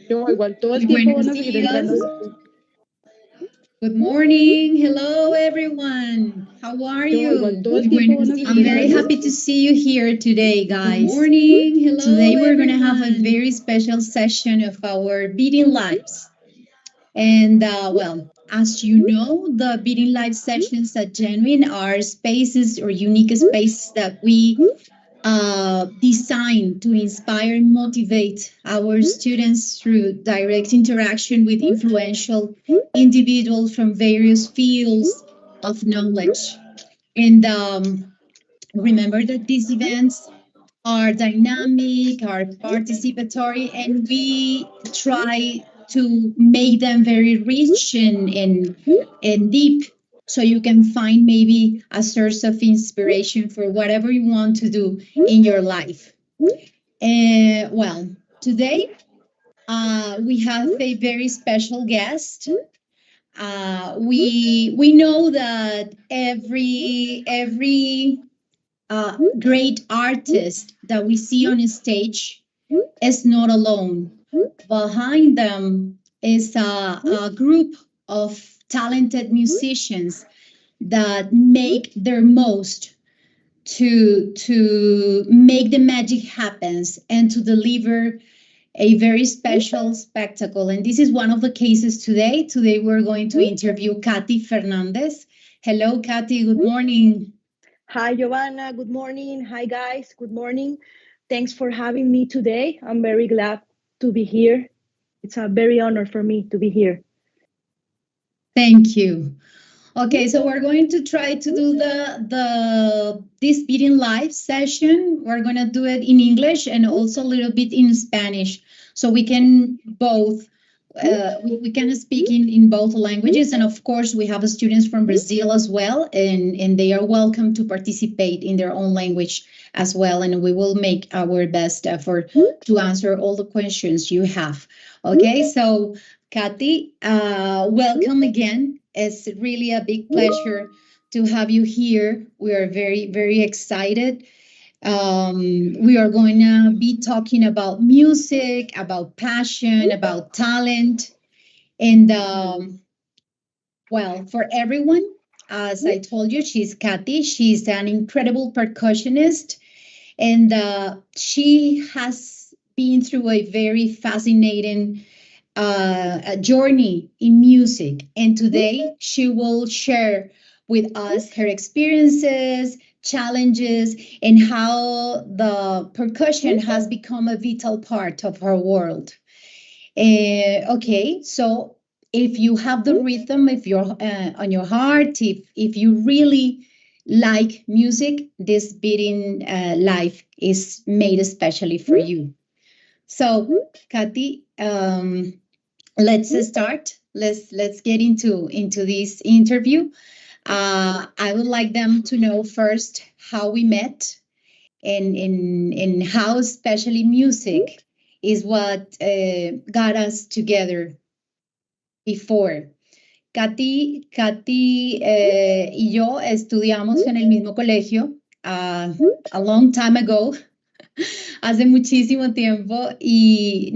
No, igual todo el tiempo van Buenos a seguir días. entrando. Good morning. Hello, everyone. How are No, igual you? todo el tiempo van a seguir I'm very entrando. happy to see you here today, guys. Good morning. Hello, Today we're going to have a everyone. very special session of our Beating Lives. And well, as you know, the Beating Live sessions at Genuine are spaces or unique spaces that we designed to inspire and motivate our students through direct interaction with influential individuals from various fields of knowledge. And remember that these events are dynamic, are participatory, and we try to make them very rich and deep so you can find maybe a source of inspiration for whatever you want to do in your life. Well, today we have a very special guest. We know that every great artist that we see on stage is not alone. Behind them is a group of talented musicians that make their most to make the magic happens and to deliver a very special spectacle. And this is one of the cases today. Today we're going to interview Kati Fernandes. Hello, Kati. Good morning. Hi, Giovanna. Good morning. Hi, guys. Good morning. Thanks for having me today. I'm very glad to be here. It's a very honor for me to be here. Thank you. Okay, so we're going to try to do this Beating Live session. We're going to do it in English and also a little bit in Spanish, so we can both we can speak in both languages. And of course, we have students from Brazil as well, and they are welcome to participate in their own language as well. And we will make our best effort to answer all the questions you have. Okay, so Kati, welcome again. It's really a big pleasure to have you here. We are very, very excited. We are going to be talking about music, about passion, about talent. And well, for everyone, as I told you, she's Kati. She's an incredible percussionist. And she has been through a very fascinating a journey in music. And today she will share with us her experiences, challenges, and how the percussion has become a vital part of her world. Okay, so if you have the rhythm, if you're on your heart, if you really like music, this beating life is made especially for you. So, Kati, let's start. Let's get into this interview. I would like them to know first how we met and how especially music is what got us together before. Kati y yo estudiamos en el mismo colegio a long time ago. Hace muchísimo tiempo, y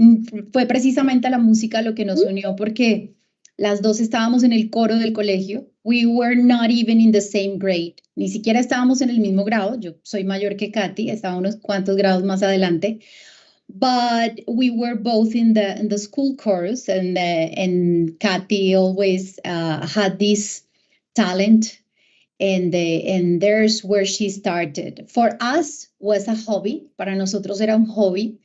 fue precisamente la música lo que nos unió, porque las dos estábamos en el coro del colegio. We were not even in the same grade. Ni siquiera estábamos en el mismo grado. Yo soy mayor que Kati, estaba unos cuantos grados más adelante. But we were both in the school chorus, and Kati always had this talent. And there's where she started. For us was a hobby. Para nosotros era un hobby,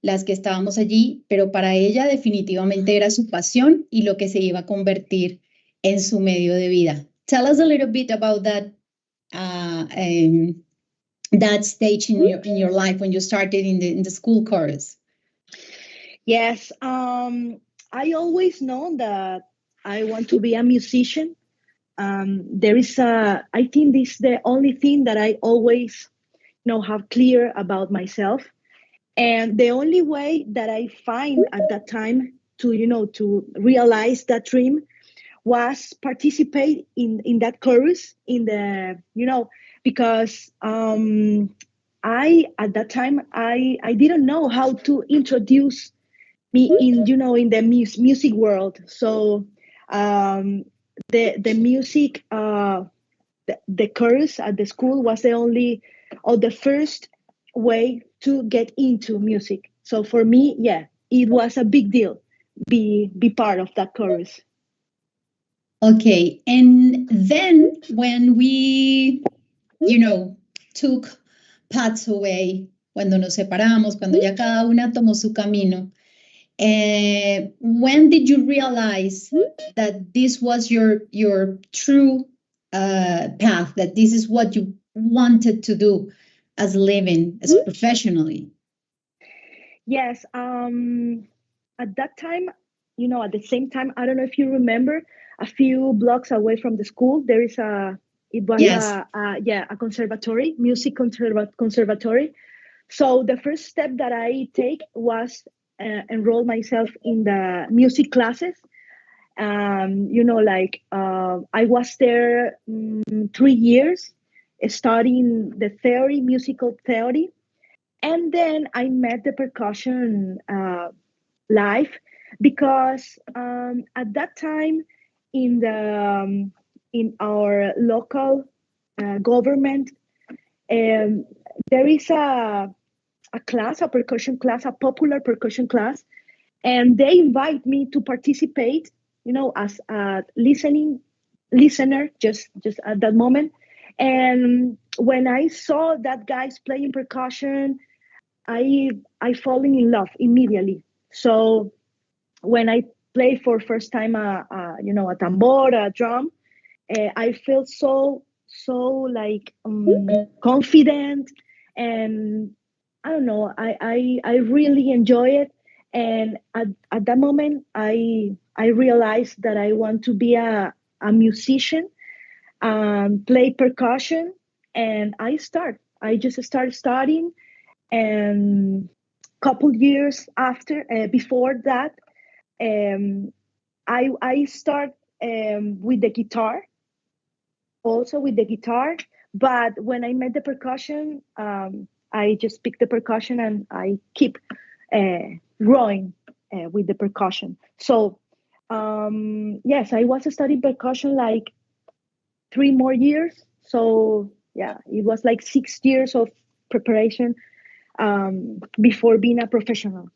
las que estábamos allí, pero para ella definitivamente era su pasión y lo que se iba a convertir en su medio de vida. Tell us a little bit about that that stage in your life when you started in the school chorus. Yes, I always known that I want to be a musician. There is I think this is the only thing that I always have clear about myself. And the only way that I find at that time to realize that dream was participate in that chorus because I at that time I didn't know how to introduce me in in the music world. So the music, the chorus at the school was the only or the first way to get into music. So for me, yeah, it was a big deal be part of that chorus. Okay, and then when we, took paths away, cuando nos separamos, cuando ya cada una tomó su camino, when did you realize that this was your true path, that this is what you wanted to do as living, as professionally? Yes, at that time, at the same time, I don't know if you remember, a few blocks away from the school, there is a conservatory, music conservatory. So the first step that I take was enroll myself in the music classes. I was there 3 years studying the theory, musical theory. And then I met the percussion live because at that time in our local government, there is a class, a percussion class, a popular percussion class, and they invite me to participate, as a listener, just at that moment. And when I saw that guys playing percussion, I falling in love immediately. So when I play for first time a tambor, a drum, I feel so like confident, and I don't know, I really enjoy it. And at that moment, I realized that I want to be a musician, play percussion, and I just started studying. And couple years before that, I start with the guitar, but when I met the percussion, I just picked the percussion and I keep growing with the percussion. So yes, I was studying percussion like 3 more years. So yeah, it was like 6 years of preparation before being a professional.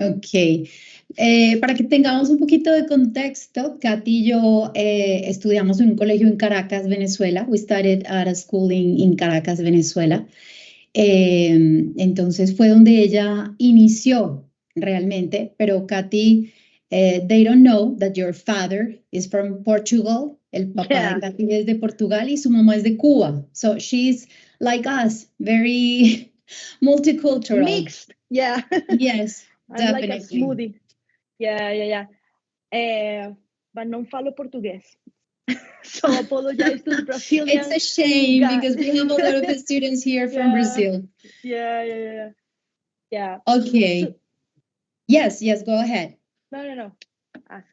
Ok, para que tengamos un poquito de contexto, Kati y yo estudiamos en un colegio en Caracas, Venezuela. We studied at a school in Caracas, Venezuela. Entonces fue donde ella inició realmente, pero Kati, they don't know that your father is from Portugal. El papá de Kati es de Portugal y su mamá es de Cuba. So she's like us, very multicultural. Mixed, yeah. Yes, I'm definitely. like a smoothie. Yeah. But non falo portugués. So apologize to the Brazilians. It's a shame because we have a lot of students here from Brazil. Yeah. Okay. So, yes, go ahead. No. Ask.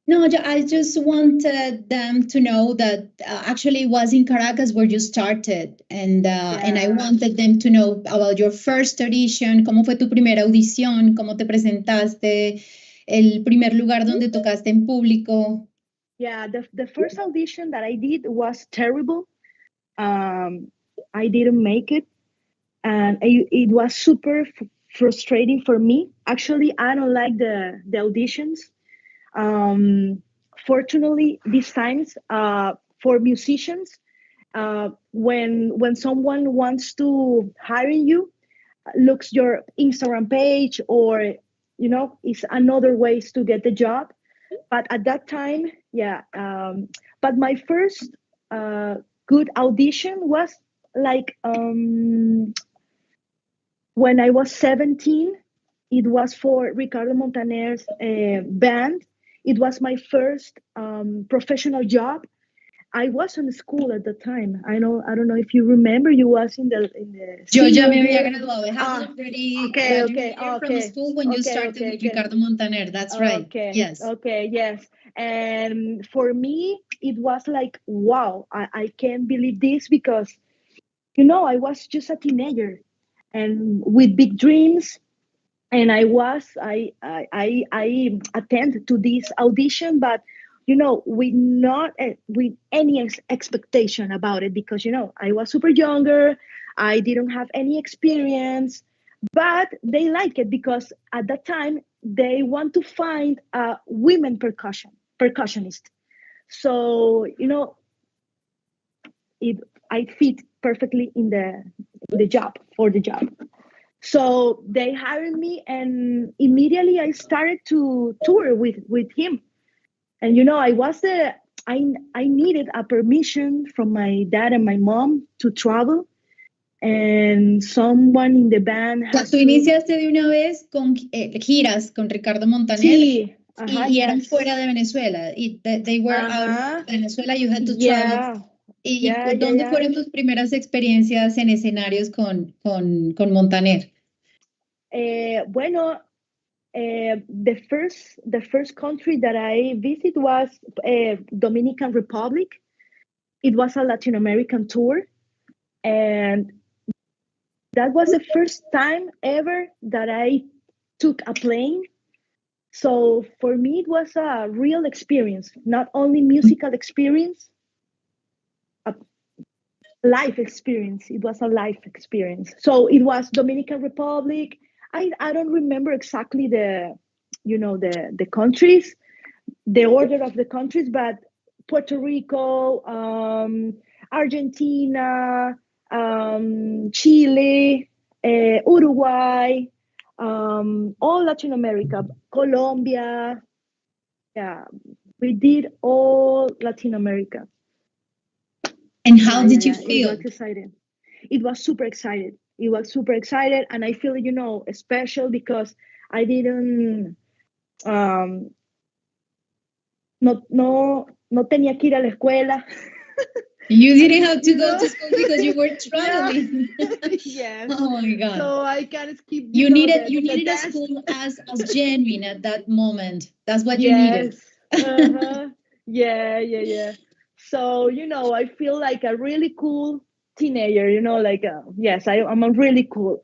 No, I just wanted them to know that actually it was in Caracas where you started, and I wanted them to know about your first audition. ¿Cómo fue tu primera audición? ¿Cómo te presentaste? El primer lugar donde tocaste en público. Yeah, the first audition that I did was terrible. I didn't make it, and it was super frustrating for me. Actually, I don't like the auditions. Fortunately, these times for musicians, when someone wants to hire you, looks your Instagram page, or it's another ways to get the job. But at that time, but my first good audition was like when I was 17. It was for Ricardo Montaner's band. It was my first professional job. I was in school at the time. I don't know if you remember. You was in the. Yo ya me había graduado. I had already graduated from school when you started with Ricardo Montaner. That's right. Yes. Okay. Yes. And for me, it was like, wow! I can't believe this because, I was just a teenager, and with big dreams. and I attend to this audition, but with not with any expectation about it, because I was super younger, I didn't have any experience, but they like it because at that time they want to find a women percussionist. So it I fit perfectly in the job for the job. So they hired me, and immediately I started to tour with him. And I needed a permission from my dad and my mom to travel, and someone in the band O sea, has tú to. iniciaste de una vez con giras con Ricardo Montaner Sí, ajá, y eran yes. fuera de Venezuela. Y they were out of Venezuela, you had to travel. Yeah, ¿Y yeah, dónde yeah. fueron tus primeras experiencias en escenarios con Montaner? Bueno, the first country that I visited was Dominican Republic. It was a Latin American tour, and that was the first time ever that I took a plane. So for me, it was a real experience, not only musical experience, a life experience. It was a life experience. So it was Dominican Republic. I don't remember exactly the countries, the order of the countries, but Puerto Rico, Argentina, Chile, Uruguay, all Latin America, Colombia. Yeah, we did all Latin America. And how did you feel? It was exciting. It was super excited. It was super excited, and I feel special because I didn't no tenía que ir a la escuela. You didn't have to go to school because you were traveling. Yes. Oh my God. So I can skip. You needed a school as genuine at that moment. That's what you needed. Uh-huh. Yeah. So I feel like a really cool teenager. Yes, I'm a really cool.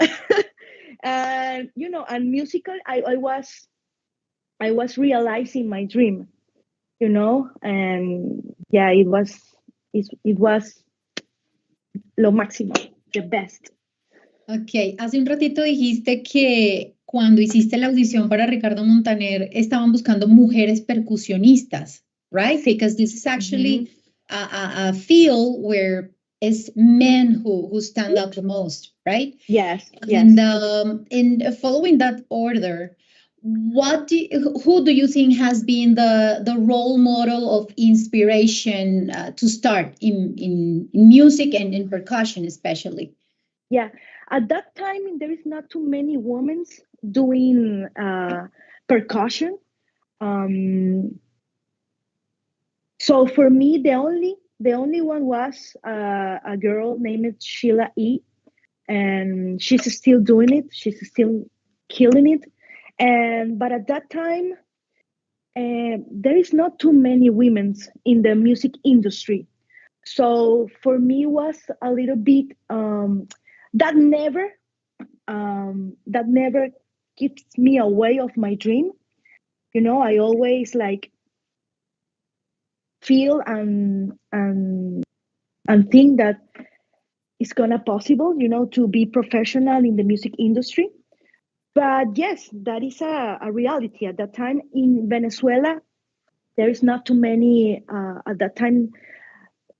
And and musical, I was realizing my dream. And yeah, it was lo máximo, the best. Ok, hace un ratito dijiste que cuando hiciste la audición para Ricardo Montaner estaban buscando mujeres percusionistas, right? Sí. Because this is actually a field where it's men who stand out the most, right? Yes. And in following that order, who do you think has been the role model of inspiration to start in music and in percussion especially? Yeah, at that time there is not too many women doing percussion. So for me, the only one was a girl named Sheila E, and she's still doing it. She's still killing it. But at that time, there is not too many women in the music industry. So for me, was a little bit that never keeps me away of my dream. I always feel and think that it's gonna possible, to be professional in the music industry. But yes, that is a reality. At that time in Venezuela, there is not too many at that time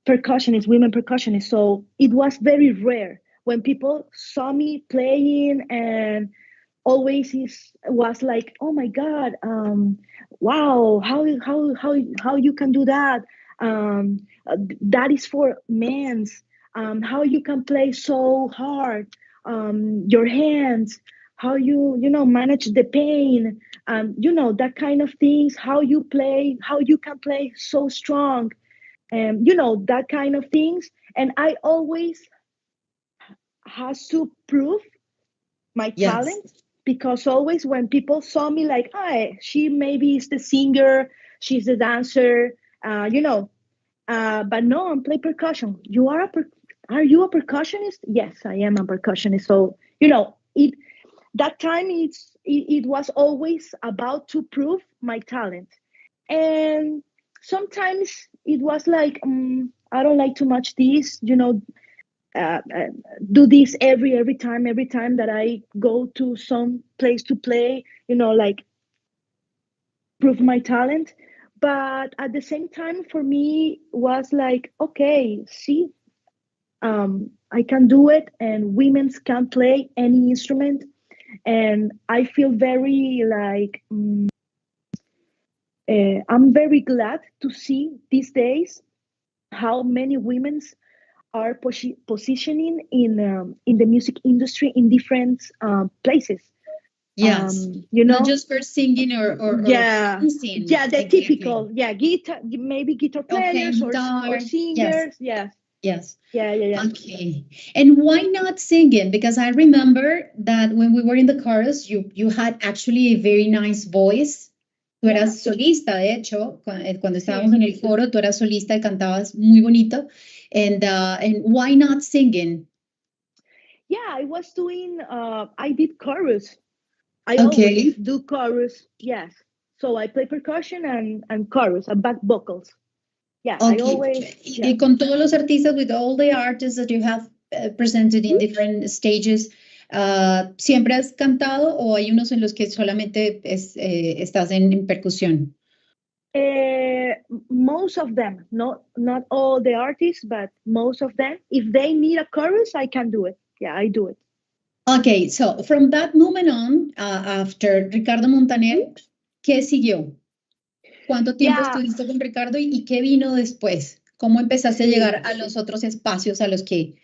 women percussionists. So it was very rare when people saw me playing, and always was like, oh my God, wow, how you can do that? That is for men's. How you can play so hard, your hands, how you manage the pain, that kind of things, how you can play so strong, and that kind of things. And I always has to prove my talent, because always when people saw me like, hi, she maybe is the singer, she's the dancer, but no, I'm play percussion. Are you a percussionist? Yes, I am a percussionist. So it that time it was always about to prove my talent. And sometimes it was like, I don't like too much this, uh, uh, do this every time that I go to some place to play, like prove my talent. But at the same time, for me, was like, okay, see, I can do it, and women can play any instrument, and I feel very like I'm very glad to see these days how many women are positioning in the music industry in different places. Yes. You know, Not just for singing or yeah, dancing. yeah, the Exactly. typical, yeah, guitar, maybe guitar Okay, players or guitar. Yes. singers, yes, Yes. yeah. Okay. And why not singing? Because I remember that when we were in the chorus, you had actually a very nice voice. Tú Yeah, eras solista, de hecho, cuando estábamos sí. en el coro, tú eras solista y cantabas muy bonito. And why not singing? Yeah, I was doing, I did chorus. I always Okay. do chorus, yes. So I play percussion and chorus and back vocals. Yeah, I Okay. always, yeah. Y con todos los artistas, with all the artists that you have presented in different stages, ¿siempre has cantado o hay unos en los que solamente estás en percusión? Most of them, not all the artists, but most of them. If they need a chorus, I can do it. Yeah, I do it. Okay, so from that moment on, after Ricardo Montaner, ¿qué siguió? ¿Cuánto tiempo Yeah, estuviste con Ricardo y qué vino después? ¿Cómo empezaste a sí. llegar a los otros espacios a los que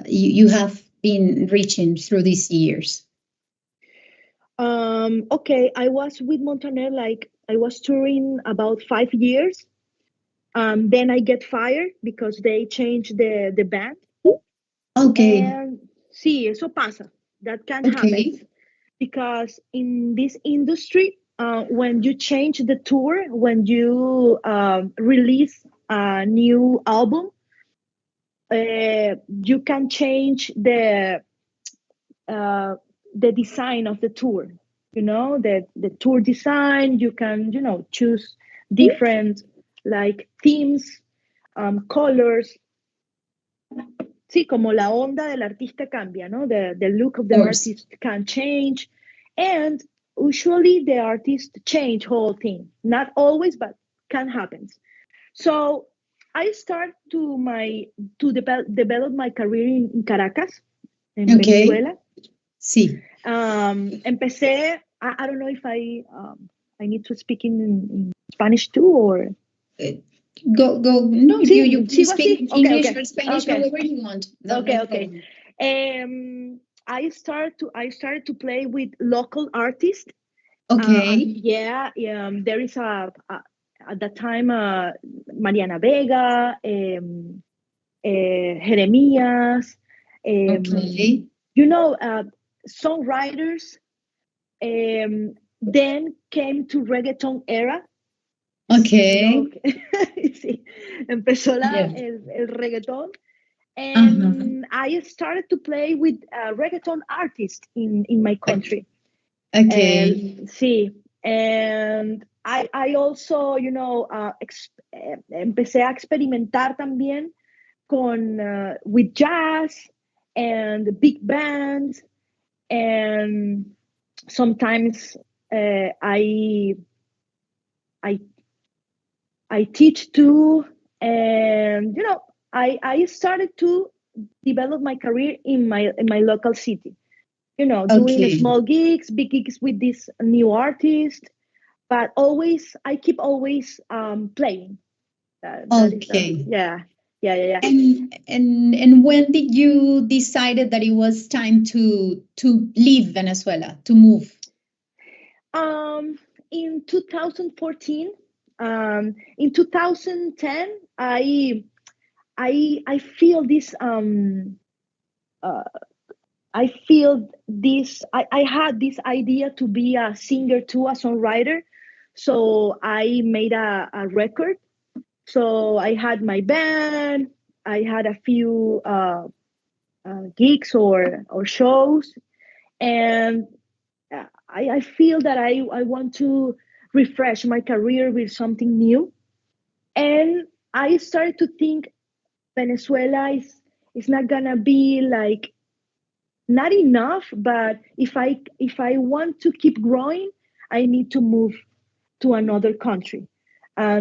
you have been reaching through these years? Okay, I was with Montaner, like I was touring about 5 years. Then I get fired because they changed the band. Okay, And sí, eso pasa. That can happen okay, because in this industry, when you change the tour, when you release a new album, you can change the design of the tour. The tour design. You can choose different like themes, colors. Sí, como la onda del artista cambia, ¿no? The look of of the course. artist can change, and usually the artist change whole thing. Not always, but can happen. So I start to develop my career in Caracas, in Okay, Venezuela. sí. Empecé. I don't know if I need to speak in Spanish too, or Go. No, sí, you can sigo speak así. Okay, English okay, or Spanish, okay, however you want. No, okay, no okay. problem. I started to play with local artists. Okay, Yeah, there is at that time Mariana Vega, Jeremias, okay, songwriters. Then came to reggaeton era. okay. Sí, empezó Yeah. el reggaeton. Uh-huh. And I started to play with reggaeton artists in my country. Okay. Sí, and I also, empecé a experimentar también with jazz and big bands, and sometimes I I teach too, and I started to develop my career in my local city. Doing Okay. small gigs, big gigs with this new artist, but I keep always playing. That is Okay. yeah. And when did you decided that it was time to leave Venezuela, to move? In 2014, in 2010, I feel this I feel this. I had this idea to be a singer too, a songwriter. So I made a record. So I had my band. I had a few gigs or shows, And I feel that I want to refresh my career with something new. And I started to think Venezuela is not gonna be like not enough, but if I want to keep growing, I need to move to another country.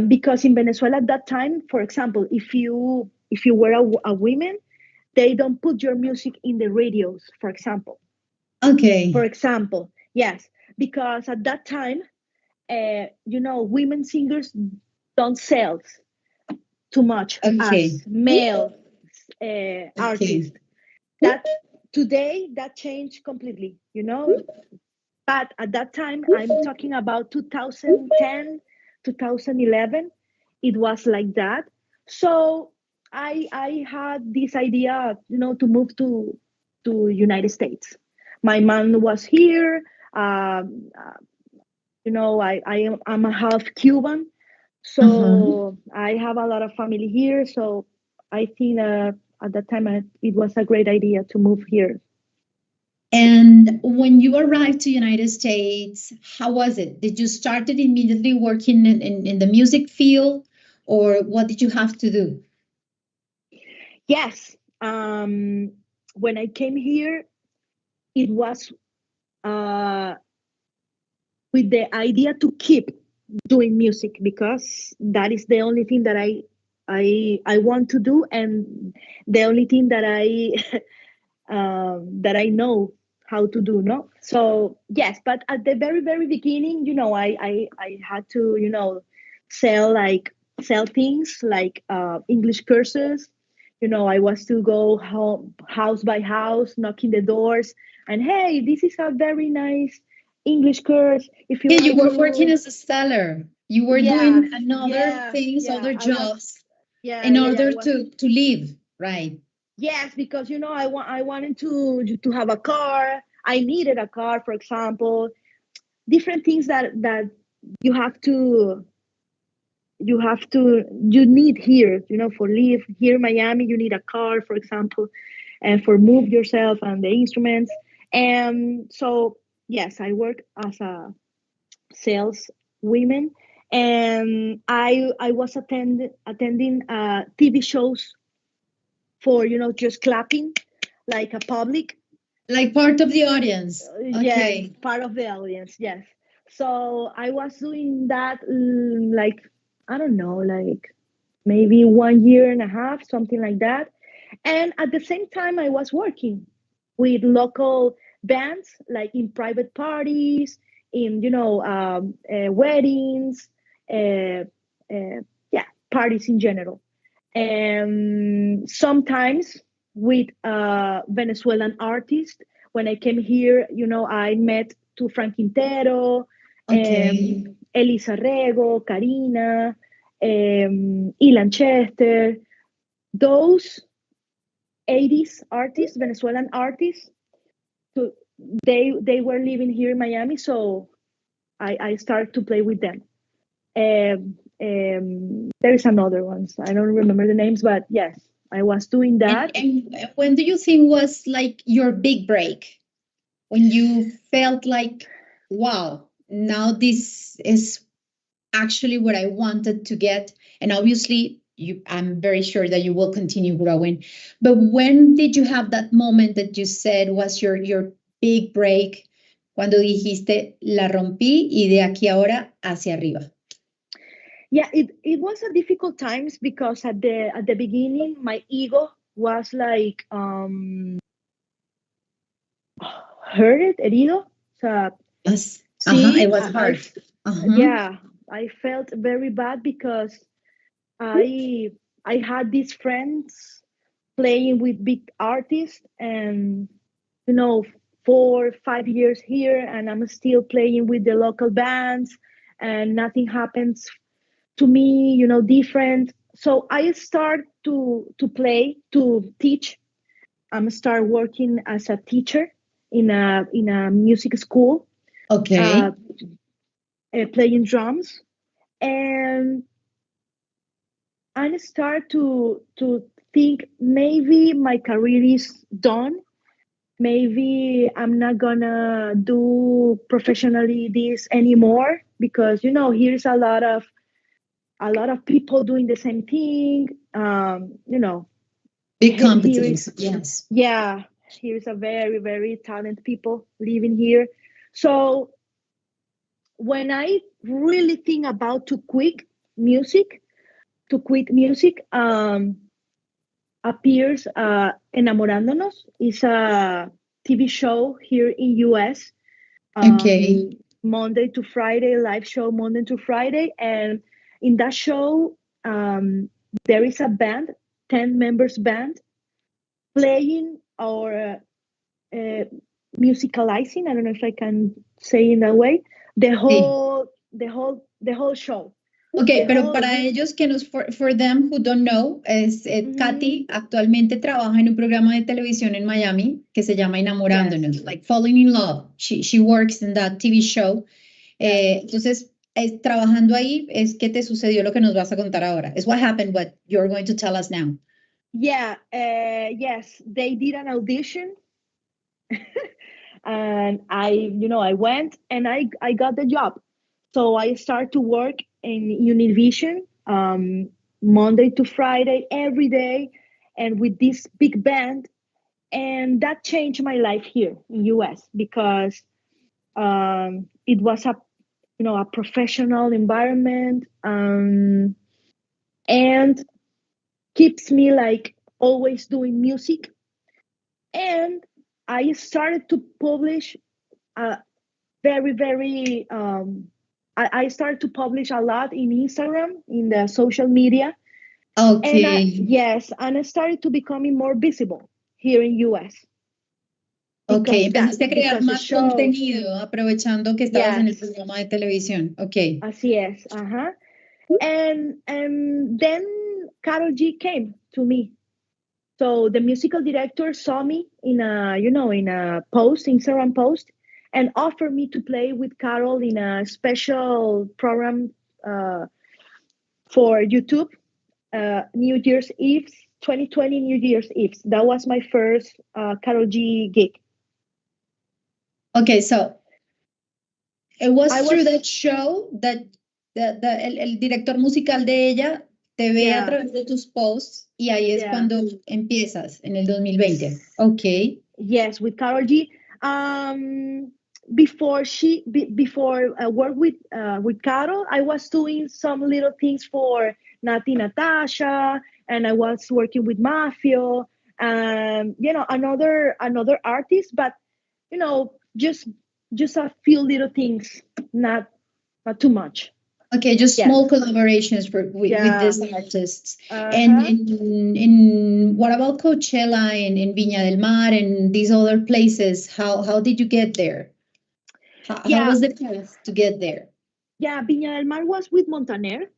Because in Venezuela at that time, for example, if you were a woman, they don't put your music in the radios, for example. For Okay. example, yes, because at that time, women singers don't sell too much as Okay. male artists. Okay. That today that changed completely, but at that time, I'm talking about 2010, 2011, it was like that. So I had this idea, to move to United States. My mom was here. I'm a half Cuban, Uh-huh. so I have a lot of family here. So I think at that time it was a great idea to move here. And when you arrived to United States, how was it? Did you started immediately working in the music field, or what did you have to do? Yes. When I came here, it was uh, with the idea to keep doing music because that is the only thing that I want to do, and the only thing that I know how to do. No, so yes, but at the very very beginning, I had to sell like sell things like English courses. I was to go home, house by house, knocking the doors, and hey, this is a very nice English course. If you Yeah, you want were working to, as a seller. You were yes, doing another yeah, things, yeah, other I was, jobs yeah, in yeah, yeah, I order was. to live, right? Yes, because I wanted to have a car. I needed a car, for example. Different things that you have to you need here. For live here in Miami, you need a car, for example, and for move yourself and the instruments. And so yes, I work as a sales women, and I was attending TV shows for just clapping like a public. Like part of the audience. Yes, Okay. part of the audience, yes. So I was doing that, like, I don't know, like maybe 1 year and a half, something like that. And at the same time I was working with local bands, like in private parties, in weddings, uh, yeah, parties in general. And sometimes with Venezuelan artists. When I came here, I met to Frank Quintero, Okay. Elisa Rego, Karina, Ilan Chester. Those 80s artists, Venezuelan artists, to, they were living here in Miami, so I started to play with them. There is another ones. I don't remember the names, but yes, I was doing And that. and when do you think was like your big break? When you felt like, wow, now this is actually what I wanted to get. And obviously, I'm very sure that you will continue growing. But when did you have that moment that you said was your big break? Cuando dijiste, la rompí y de aquí ahora hacia arriba. Yeah, it was a difficult times because at the beginning my ego was like hurt, herido. So Yes. Uh-huh. see, It was hard. Uh-huh. yeah, I felt very bad because I I had these friends playing with big artists, and you know 4 5 years here, and I'm still playing with the local bands, and nothing happens to me, different. So I start to play, to teach. I'm start working as a teacher in a music school, uh, Okay. playing drums, and I start to think maybe my career is done, maybe I'm not gonna do professionally this anymore because here's a lot of people doing the same thing. Big Here competition. is Yes. yeah, here's a very very talented people living here. So when I really think about music, to quit music, appears Enamorándonos is a TV show here in US. Okay. Monday to Friday, live show Monday to Friday. And in that show, there is a band, 10 members band, playing or musicalizing. I don't know if I can say in that way. The Sí. whole show. Ok, The pero whole para ellos que nos, for them who don't know, Mhm. Kati actualmente trabaja en un programa de televisión en Miami que se llama Yes. Enamorándonos, like Falling in Love. She works in that TV show. Yes. Entonces, trabajando ahí es que te sucedió lo que nos vas a contar ahora. It's what happened, what you're going to tell us now. Yeah. Yes. They did an audition, and I went and I got the job. So I started to work in Univision, Monday to Friday, every day, and with this big band. And that changed my life here in US because it was a professional environment, and keeps me like always doing music. And I started to publish very very I started to publish a lot in Instagram, in the social media. And Okay. yes, and I started to becoming more visible here in US Ok, because empezaste a crear because the más show. contenido aprovechando que estabas en el Yes, programa de televisión. Ok. así es. And then Karol G came to me. So the musical director saw me in a post, Instagram post, and offered me to play with Karol in a special program for YouTube, New Year's Eve, 2020 New Year's Eve. That was my first Karol G gig. Okay, so it was I through was that show that el director musical de ella te ve a Yeah, través de tus posts y ahí es yeah. cuando empiezas en el 2020. Ok. Yes, with Karol G. Before I worked with Karol, I was doing some little things for Natti, Natasha, and I was working with Mafio, another artist, but just a few little things, not too much. Okay, just Yes. small collaborations with Yeah. these artists. And in what about Coachella in Viña del Mar and these other places? How did you get there? How Yeah. was the path to get there? Yeah, Viña del Mar was with Montaner.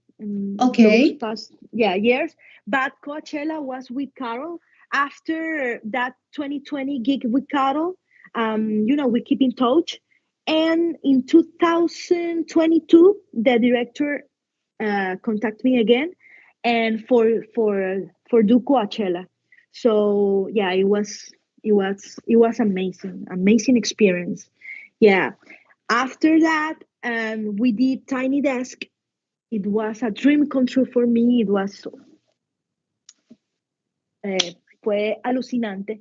Okay. Those past years, but Coachella was with Karol. After that 2020 gig with Karol, we keep in touch. And in 2022, the director contacted me again, and for do Coachella. So yeah, it was amazing experience. Yeah. After that, we did Tiny Desk. It was a dream come true for me. It was fue alucinante.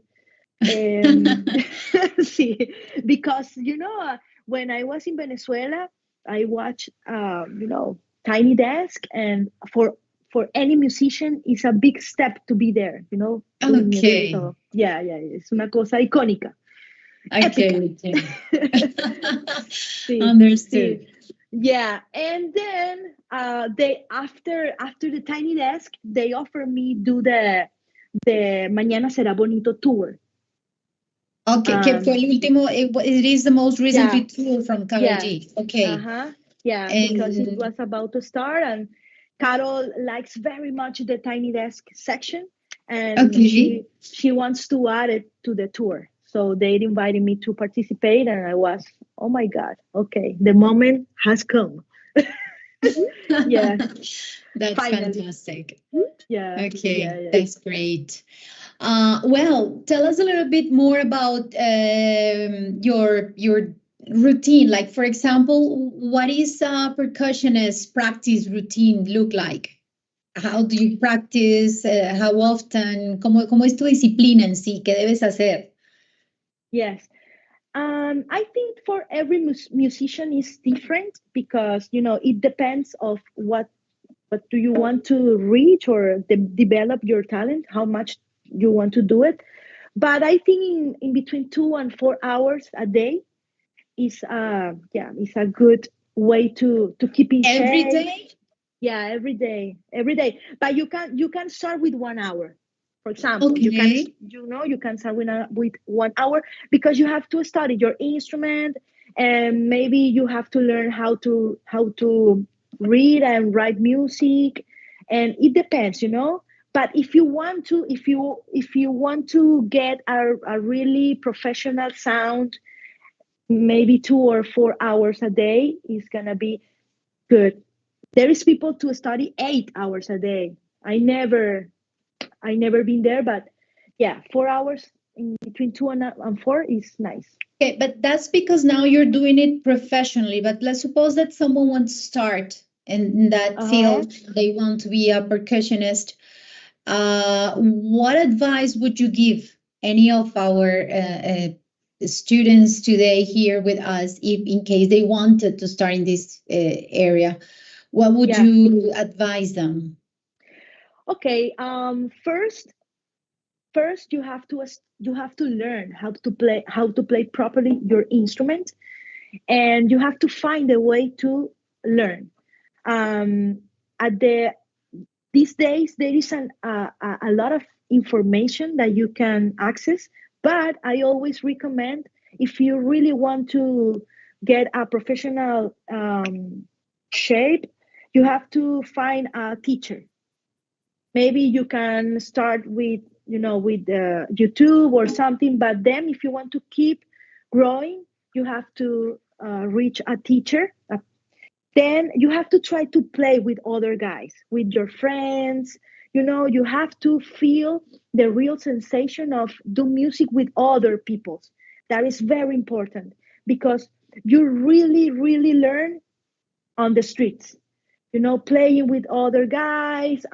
Sí, because when I was in Venezuela, I watched Tiny Desk, and for any musician, it's a big step to be there. Doing music. Okay. So yeah, es una cosa icónica. Okay. Sí, Understood. sí. Yeah, and then they after the Tiny Desk, they offered me do the Mañana Será Bonito tour. Okay, que fue el último, it is the most recent tour from Karol G. Okay. Yeah, because it was about to start, and Karol likes very much the Tiny Desk section, and she wants to add it to the tour. So they invited me to participate, and I was, oh my God, okay, the moment has come. Yeah. That's Finally. fantastic. Yeah. Okay, Yeah. that's great. Well, tell us a little bit more about your routine. Like, for example, what is a percussionist practice routine look like? How do you practice? How often? ¿Cómo es tu disciplina en sí? ¿Qué debes hacer? Yes. I think for every musician is different because it depends of what do you want to reach or develop your talent, how much you want to do it. But I think in between 2 and 4 hours a day is a good way to keep in Every shape. day? Yeah, every day. But you can start with 1 hour. For example, Okay. you can start with 1 hour because you have to study your instrument, and maybe you have to learn how to read and write music, and it depends. But if you want to get a really professional sound, maybe 2 or 4 hours a day is gonna be good. There is people to study 8 hours a day. I never been there, but yeah, 4 hours in between two and four is nice. Okay, but that's because now you're doing it professionally. But let's suppose that someone wants to start in that Uh-huh. field, they want to be a percussionist. What advice would you give any of our students today here with us, if in case they wanted to start in this area? What would Yeah. you advise them? Okay. First you have to learn how to play properly your instrument, and you have to find a way to learn. Um, at these days there is a lot of information that you can access, but I always recommend, if you really want to get a professional shape, you have to find a teacher. Maybe you can start with YouTube or something, but then if you want to keep growing, you have to reach a teacher. Then you have to try to play with other guys, with your friends. You have to feel the real sensation of do music with other people. That is very important because you really, really learn on the streets. Playing with other guys,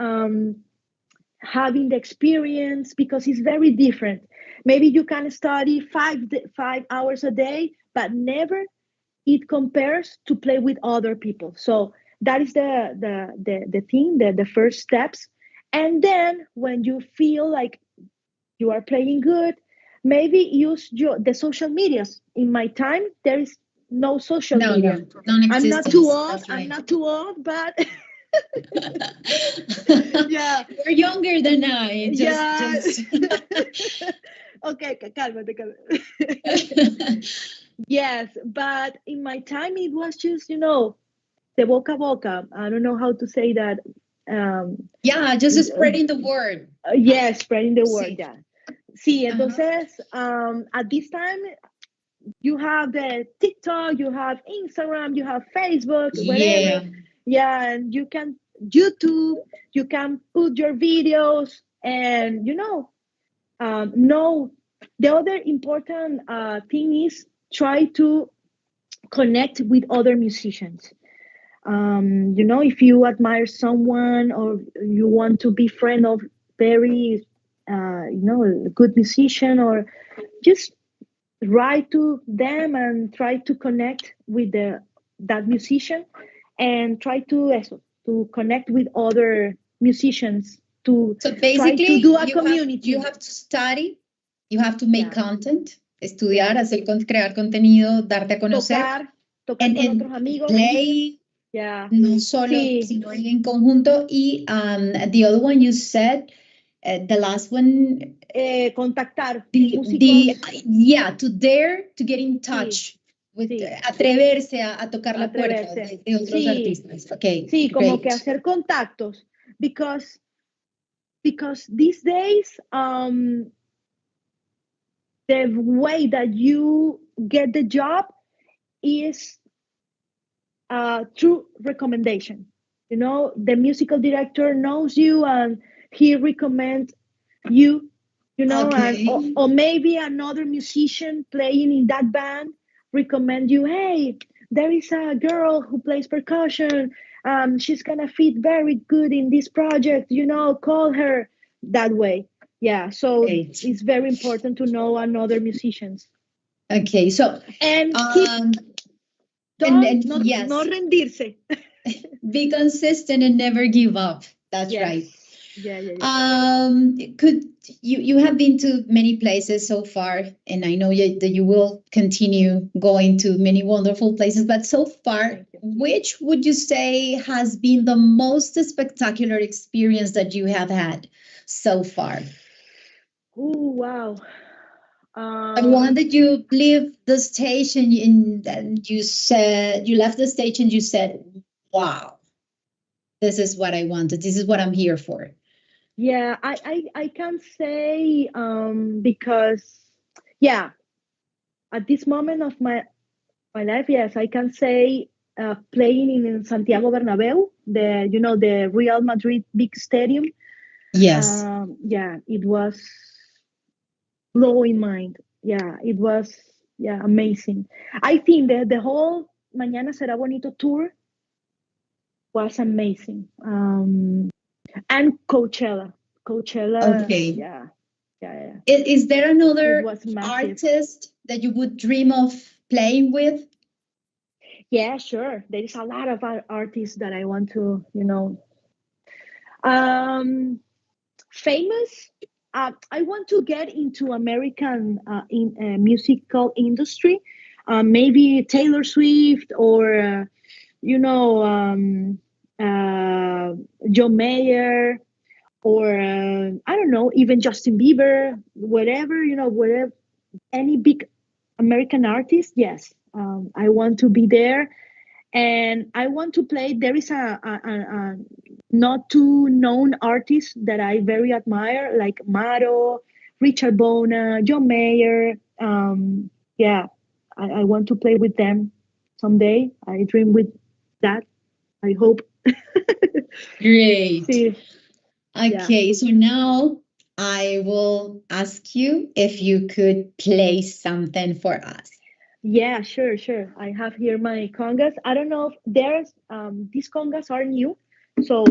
having the experience, because it's very different. Maybe you can study 5 hours a day, but never it compares to play with other people. So that is the thing, the first steps. And then when you feel like you are playing good, maybe use the social medias. In my time, there is no social No, media. no, I'm not too non-existence. old. That's I'm right. not too old, but yeah, You're younger than I. yeah. Just. Okay, cálmate, cálmate. Yes, but in my time it was just, the boca a boca. I don't know how to say that. Yeah, just spreading the word. Yes, spreading the word. Sí. Yeah. Sí, Uh-huh. entonces, at this time, you have the TikTok, you have Instagram, you have Facebook, whatever. Yeah. Yeah, and you can YouTube, you can put your videos, and no. The other important thing is try to connect with other musicians. If you admire someone or you want to be friend of very good musician, or just write to them and try to connect with that musician, and try to connect with other musicians, to So try to basically, do a you community. have to study, you have to make Yeah, content, yeah. estudiar, crear contenido, darte a conocer, Tocar con and otros amigos. play Yeah. no solo, Sí. sino en conjunto. Y the other one you said, the last one, Contactar the músicos. yeah, to dare to get in Sí, touch with, sí. atreverse a tocar la puerta Atreverse. de otros Sí, artistas. Okay, sí, como que great. hacer contactos. Because these days, the way that you get the job is through recommendation. The musical director knows you, and he recommends you you know, and Okay. or maybe another musician playing in that band recommend you, hey, there is a girl who plays percussion. She's gonna fit very good in this project, you know, call her that way. Yeah, so Great. it's very important to know another musicians Okay. So, and keep um, don't and no yes, rendirse. be consistent and never give up. That's Yes. right. Yeah. Could you have been to many places so far, and I know that you will continue going to many wonderful places, but so far, Thank you. which would you say has been the most spectacular experience that you have had so far? Oh wow. The one Um, that you leave the stage and you said you left the stage and you said, "Wow, this is what I wanted. This is what I'm here for." yeah, I can't say because yeah, at this moment of my life, yes, I can say playing in Santiago Bernabeu, the you know the Real Madrid big stadium. Yes. Yeah, it was blowing mind. Yeah, it was yeah amazing. I think the whole Mañana Será Bonito tour was amazing. And Coachella, Okay. yeah. Is there It another was massive. artist that you would dream of playing with? Yeah, sure. There is a lot of artists that I want to, you know, um, famous. I want to get into American in musical industry. Maybe Taylor Swift or you know John Mayer or I don't know, even Justin Bieber, whatever you know, whatever any big American artist. Yes, I want to be there, and I want to play. There is a not too known artist that I very admire, like Maro, Richard Bona, John Mayer. Yeah, I want to play with them someday. I dream with that. I hope. Great. See, yeah. Okay, so now I will ask you if you could play something for us. Yeah, sure. I have here my congas. I don't know if there's these congas are new, so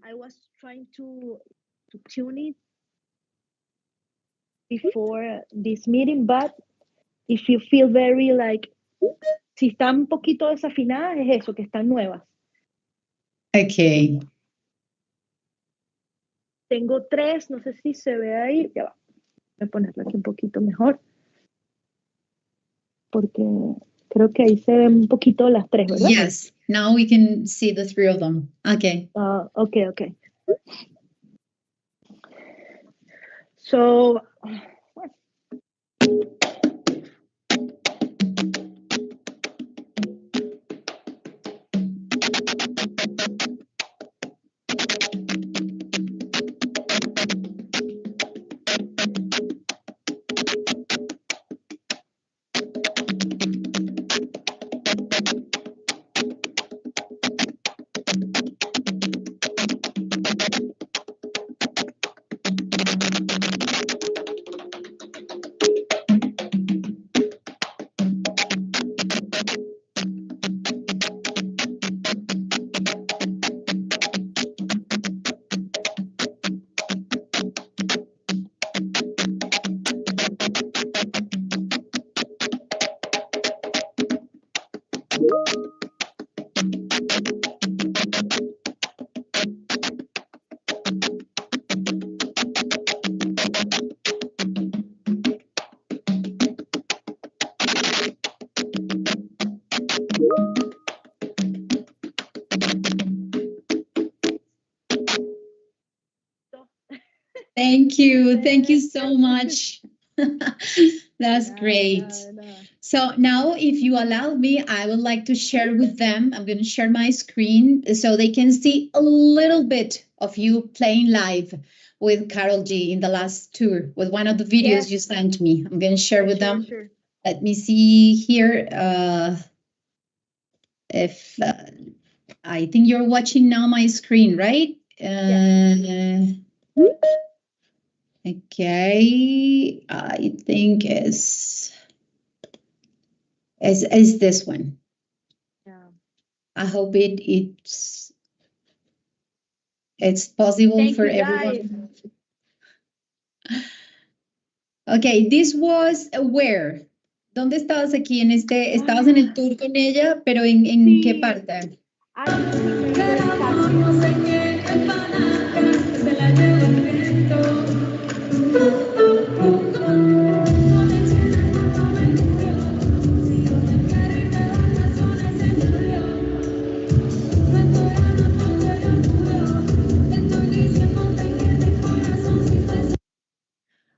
I was trying to tune it before this meeting, but if you feel very like si están un poquito desafinadas es eso, que están nuevas. Okay. Tengo tres, no sé si se ve ahí, ya va, voy a ponerla aquí un poquito mejor, porque creo que ahí se ven un poquito las tres, ¿verdad? Yes, now we can see the three of them. Okay. Okay. So, Thank you. Thank you so much. That's great. No. So now, if you allow me, I would like to share with them. I'm going to share my screen so they can see a little bit of you playing live with Karol G in the last tour with one of the videos you sent me. I'm going to share with them. Sure. Let me see here. If I think you're watching now my screen, right? Okay, Okay, I think is this one. Yeah. I hope it's possible Thank for you, guys. everyone. Okay, this was where? ¿Dónde estabas aquí en estabas en el tour con ella, pero en qué Sí. parte? I don't remember exactly.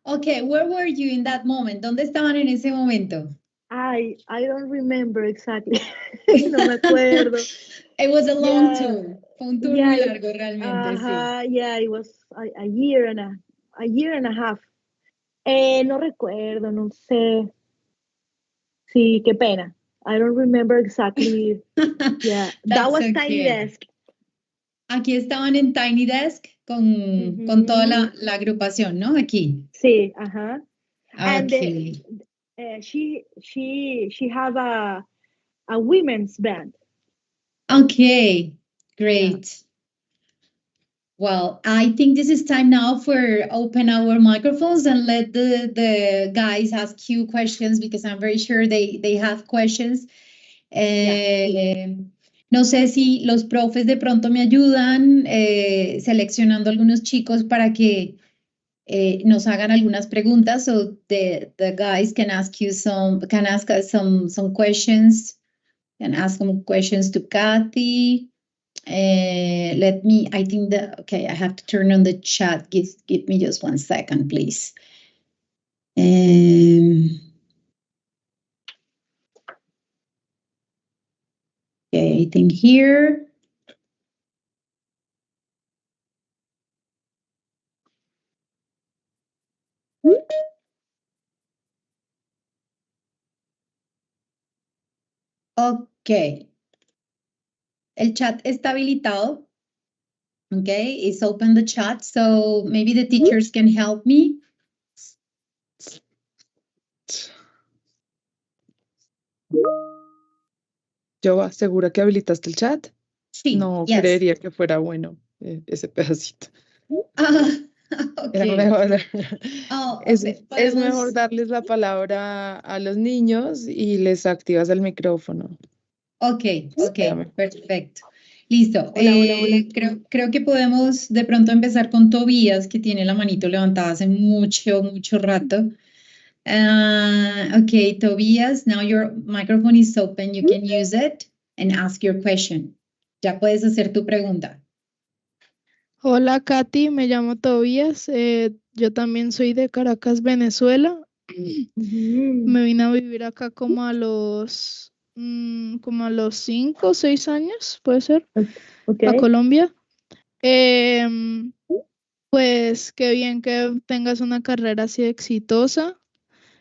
Okay, where were you in that moment? ¿Dónde estaban en ese momento? I don't remember exactly. No me acuerdo. It was a long Yeah. tour. Fue un tour Yeah, muy largo realmente, sí. yeah, it was a year and a half. No recuerdo, no sé. Sí, qué pena. I don't remember exactly. Yeah, that That's was okay. Tiny Desk. Aquí estaban en Tiny Desk con toda la agrupación, ¿no? Aquí. Sí, ajá. And Okay. she have a women's band. Okay, great. Yeah. Well, I think this is time now for open our microphones and let the guys ask you questions because I'm very sure they have questions. No sé si los profes de pronto me ayudan seleccionando algunos chicos para que nos hagan algunas preguntas, so the guys can ask us some questions, can ask some questions to Kati. I think okay, I have to turn on the chat. Give me just 1 second, please. Okay, I think here. Okay. El chat está habilitado. Okay, it's open the chat, so maybe the teachers can help me. Yo, ¿segura que habilitaste el chat? Sí, No yes. creería que fuera bueno ese pedacito. Okay. Era mejor, Oh, es mejor darles la palabra a los niños y les activas el micrófono. Okay, Espérame. perfecto. Listo. Hola. Creo que podemos de pronto empezar con Tobías, que tiene la manito levantada hace mucho rato. Okay, Tobías, now your microphone is open. You can use it and ask your question. Ya puedes hacer tu pregunta. Hola Kati, me llamo Tobías, yo también soy de Caracas, Venezuela. Me vine a vivir acá como a los 5 o 6 años, puede ser, Okay. a Colombia. Pues qué bien que tengas una carrera así exitosa.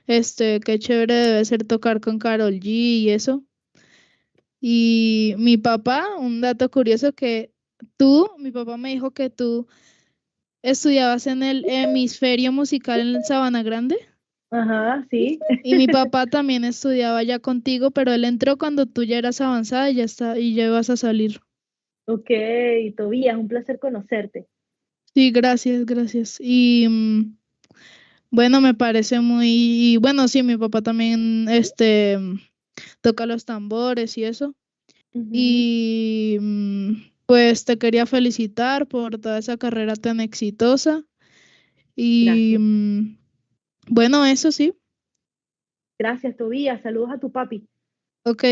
Qué chévere debe ser tocar con Karol G y eso. Y mi papá, un dato curioso mi papá me dijo que tú estudiabas en el hemisferio musical en Sabana Grande. Ajá, sí. Y mi papá también estudiaba ya contigo, pero él entró cuando tú ya eras avanzada y ya ibas a salir. Ok, Tobías, un placer conocerte. Sí, gracias. Y bueno, me parece bueno, sí, mi papá también toca los tambores y eso. Y pues te quería felicitar por toda esa carrera tan exitosa. Y bueno, eso sí. Gracias, Tobías. Saludos a tu papi. Ok.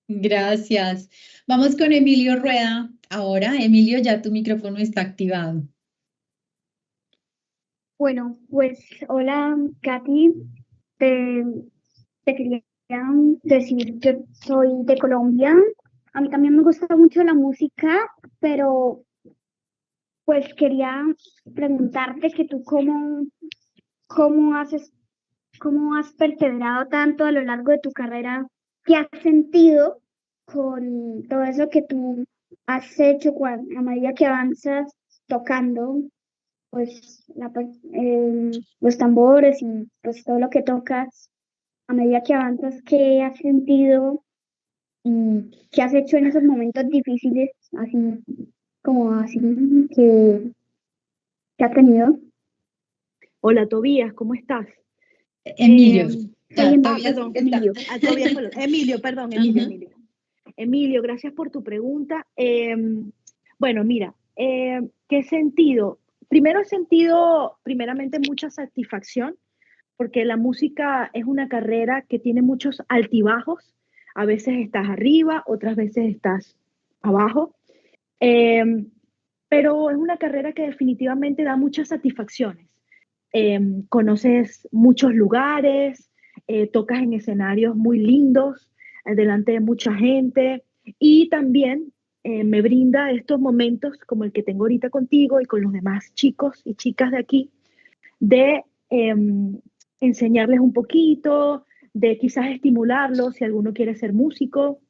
Gracias. Vamos con Emilio Rueda. Ahora, Emilio, ya tu micrófono está activado. Bueno, pues hola, Kati. Te quería decir, yo soy de Colombia. A mí también me gusta mucho la música, pero pues quería preguntarte que tú cómo has perseverado tanto a lo largo de tu carrera, qué has sentido con todo eso que tú has hecho a medida que avanzas tocando. pues los tambores y pues todo lo que tocas a medida que avanzas, ¿qué has sentido y qué has hecho en esos momentos difíciles, así como así que has tenido? Hola, Tobías, ¿cómo estás? Emilio. Tobías Perdón, Emilio. Tobías, perdón. Emilio, perdón, Emilio, Ujú. Emilio. Emilio, gracias por tu pregunta. Bueno, mira, ¿qué sentido? Primero he sentido, primeramente, mucha satisfacción, porque la música es una carrera que tiene muchos altibajos. A veces estás arriba, otras veces estás abajo. Eh, pero es una carrera que definitivamente da muchas satisfacciones. Conoces muchos lugares, tocas en escenarios muy lindos, delante de mucha gente, y también me brinda estos momentos como el que tengo ahorita contigo y con los demás chicos y chicas de aquí, de enseñarles un poquito, de quizás estimularlos si alguno quiere ser músico,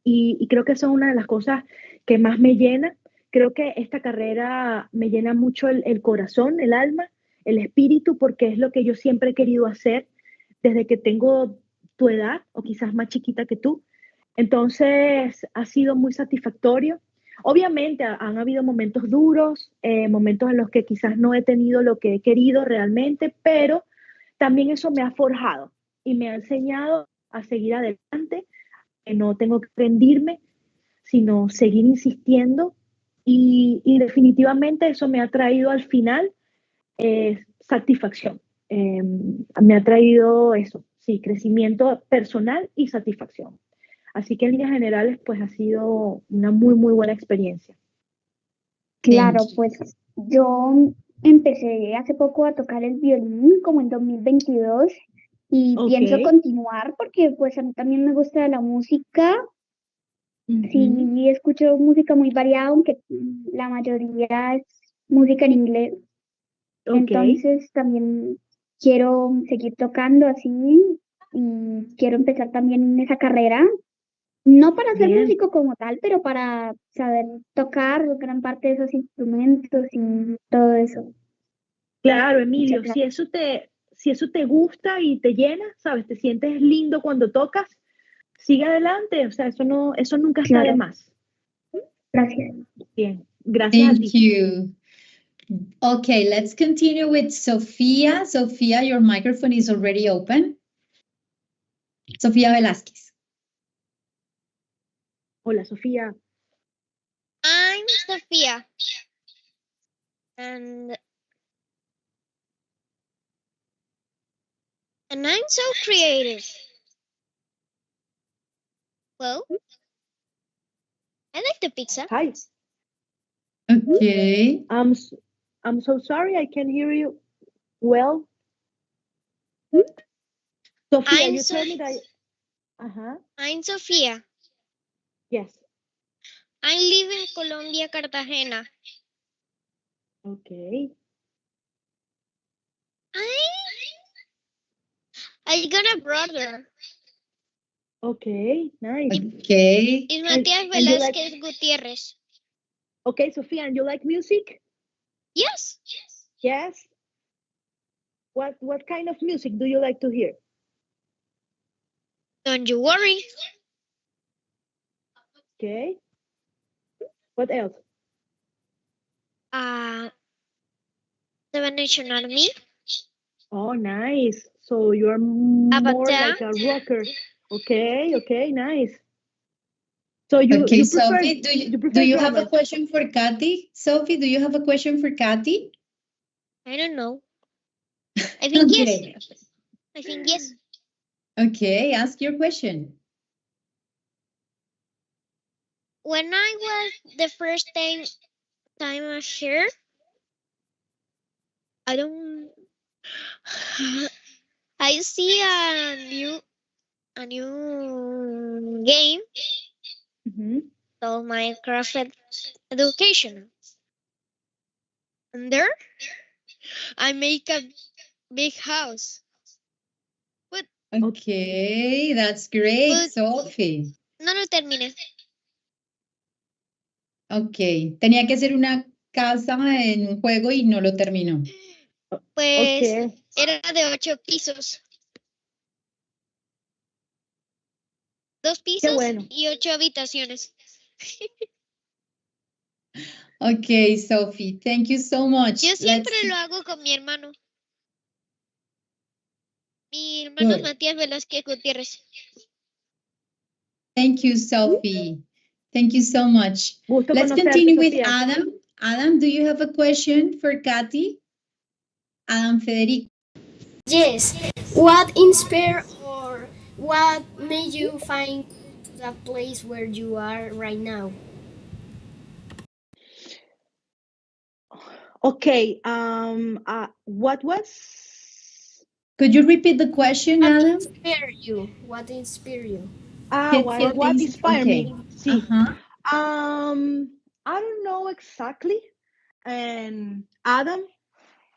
y creo que eso es una de las cosas que más me llena. Creo que esta carrera me llena mucho el corazón, el alma, el espíritu, porque es lo que yo siempre he querido hacer desde que tengo tu edad o quizás más chiquita que tú. Entonces ha sido muy satisfactorio. Obviamente han habido momentos duros, momentos en los que quizás no he tenido lo que he querido realmente, pero también eso me ha forjado y me ha enseñado a seguir adelante, que no tengo que rendirme, sino seguir insistiendo, y definitivamente eso me ha traído al final satisfacción. Me ha traído eso, sí, crecimiento personal y satisfacción. Así que en líneas generales, pues ha sido una muy, muy buena experiencia. Claro, pues yo empecé hace poco a tocar el violín, como en 2022, y pienso Ok. continuar porque pues a mí también me gusta la música. Ujú. Sí, escucho música muy variada, aunque la mayoría es música en inglés. Ok. Entonces también quiero seguir tocando así y quiero empezar también esa carrera. No para ser Bien. músico como tal, pero para saber tocar gran parte de esos instrumentos y todo eso. Claro, Muchas Emilio, gracias. si eso te gusta y te llena, ¿sabes? Te sientes lindo cuando tocas, sigue adelante. O sea, eso nunca está de Claro, más. gracias. Bien, gracias a Thank ti. you. Okay, let's continue with Sofía. Sofía, your microphone is already open. Sofía Velázquez. Hola, Sofía. I'm Sophia, and I'm so creative. Well, I like the pizza. Hi. Okay. I'm so sorry, I can't hear you well. Sofía, I'm you so told me that. I'm Sophia. Yes. I live in Colombia, Cartagena. Okay. I got a brother. Okay, nice. Okay. It's Matías And you like, Velázquez Gutiérrez. okay, Sofía, and you like music? Yes. Yes. What kind of music do you like to hear? Don't you worry. Okay. What else? Seven Nation Army. Oh, nice. So you're more Avatar. like a rocker. Okay, okay, nice. So you Okay, prefer, Sophie, you prefer do you have a drummers? question for Kati? Sophie, do you have a question for Kati? I don't know. I think yes. Okay. I think yes. Okay, ask your question. When I was the first time here, I don't. I see a new game called Minecraft Education, and there I make a big house. Okay, that's great, But- Sophie. No terminé. Ok, tenía que hacer una casa en un juego y no lo terminó. Pues Okay. era de 8 pisos. 2 Qué pisos bueno. y 8 habitaciones. Okay, Sophie, thank you so much. Yo siempre lo hago con mi hermano. Mi hermano es Good. Matías Velázquez Gutiérrez. Thank you, Sophie. Thank you so much. Gusto Let's conocerte, continue with Sofía. Adam. Adam, do you have a question for Kati? Adam Federico. Yes. What inspired or what made you find the place where you are right now? Okay. What was? Could you repeat the question, What Adam? inspired you? What inspired you? What inspired me? Okay. Sí. Uh-huh. I don't know exactly. And Adam,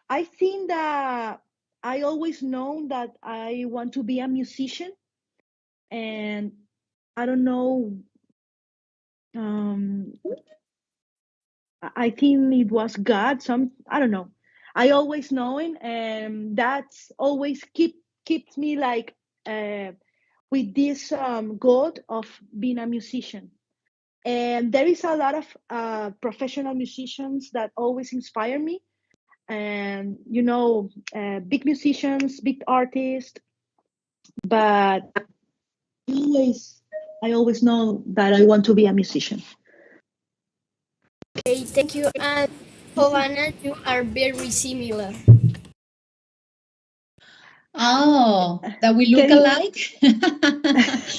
I think that I always known that I want to be a musician, and I don't know. Um, I think it was God. I don't know. I always knowing, and that's always keeps me like with this goal of being a musician. And there is a lot of professional musicians that always inspire me, and big musicians, big artists. But I always know that I want to be a musician. Okay, thank you. And Giovanna, you are very similar. Oh, that we look alike?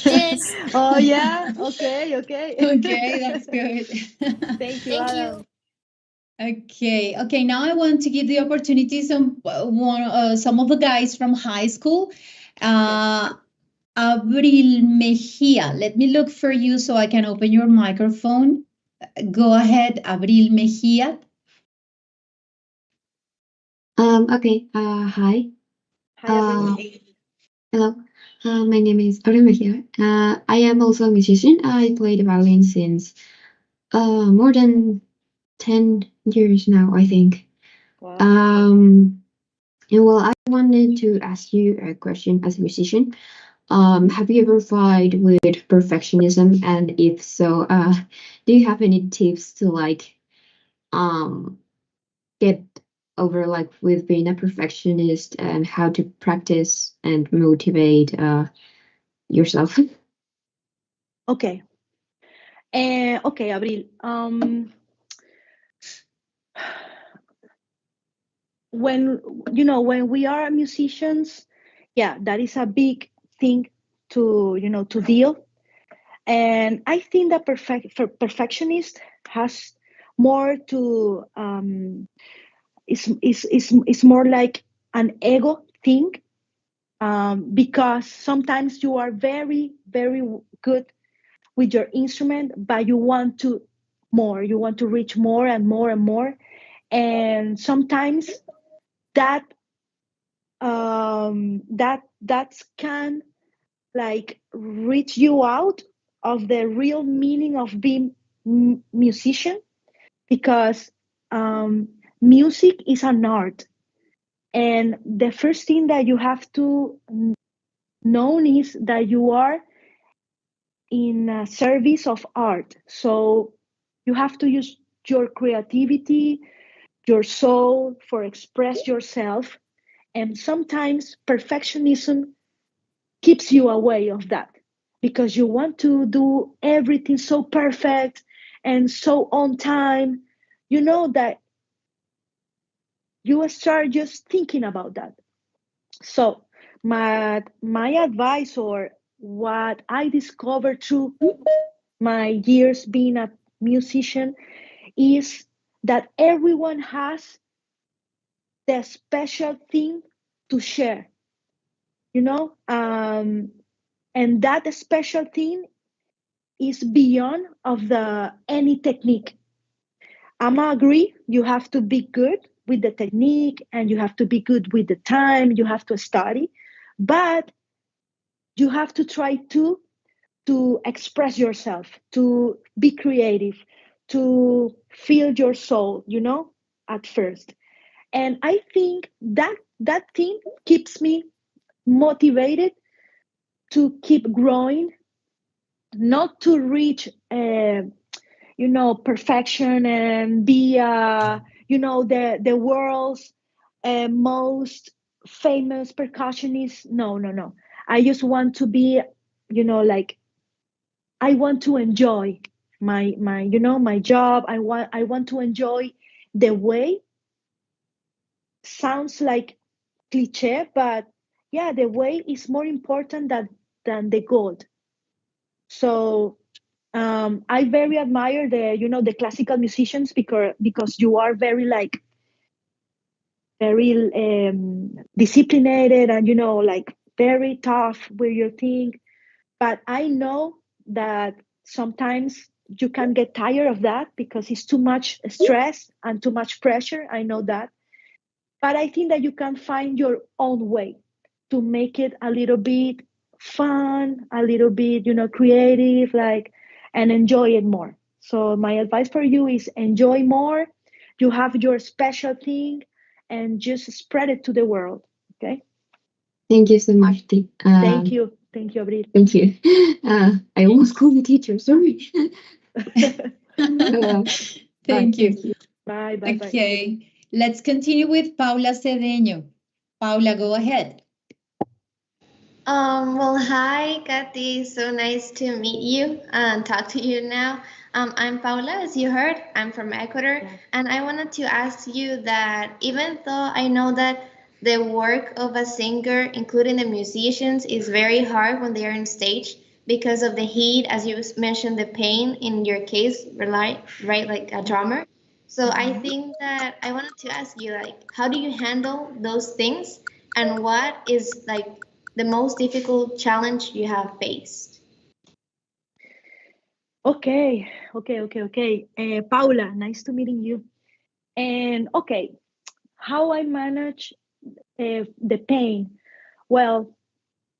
Yes. Oh yeah. Okay. Okay, that's good. Thank you, Thank Adam. Okay. Now I want to give the opportunity some of the guys from high school. Abril Mejia. Let me look for you so I can open your microphone. Go ahead, Abril Mejia. Okay. Hi. Hi, Abril. Hello. My name is Abril Mejia. I am also a musician. I play the violin since more than 10 years now, I think. Wow. And well, I wanted to ask you a question as a musician. Have you ever fight with perfectionism? And if so, do you have any tips to get over with being a perfectionist and how to practice and motivate yourself? Okay. Okay, Abril. When we are musicians, yeah, that is a big thing to deal. And I think that perfectionist has more to is more like an ego thing, because sometimes you are very very good with your instrument, but you want to reach more and more and more, and sometimes that that can like reach you out of the real meaning of being musician, because music is an art, and the first thing that you have to know is that you are in a service of art. So you have to use your creativity, your soul for express yourself, and sometimes perfectionism keeps you away of that, because you want to do everything so perfect and so on time, that you start just thinking about that. So my advice, or what I discovered through my years being a musician, is that everyone has the special thing to share, and that special thing is beyond of the any technique. I'm agree, you have to be good with the technique, and you have to be good with the time, you have to study, but you have to try to express yourself, to be creative, to fill your soul, at first. And I think that thing keeps me motivated to keep growing, not to reach perfection and be the world's most famous percussionist. No. I just want to be, like, I want to enjoy my job. I want to enjoy the way. Sounds like cliche, but yeah, the way is more important than the goal. So I very admire the classical musicians because you are very disciplined and like very tough with your thing. But I know that sometimes you can get tired of that because it's too much stress and too much pressure. I know that. But I think that you can find your own way to make it a little bit fun, a little bit, creative, and enjoy it more. So my advice for you is enjoy more. You have your special thing and just spread it to the world. Okay. Thank you so much. Thank you. Thank you, Abril. Thank you. I almost called the teacher. Sorry. Thank you. Bye. Okay. Let's continue with Paula Cedeño. Paula, go ahead. Well, hi, Kati. So nice to meet you and talk to you now. I'm Paula, as you heard. I'm from Ecuador, and I wanted to ask you that even though I know that the work of a singer, including the musicians, is very hard when they are on stage because of the heat, as you mentioned, the pain in your case, right, like a drummer. So I think that I wanted to ask you, like, how do you handle those things, and what is like the most difficult challenge you have faced? Okay. Paula, nice to meeting you. And okay, how I manage the pain? Well,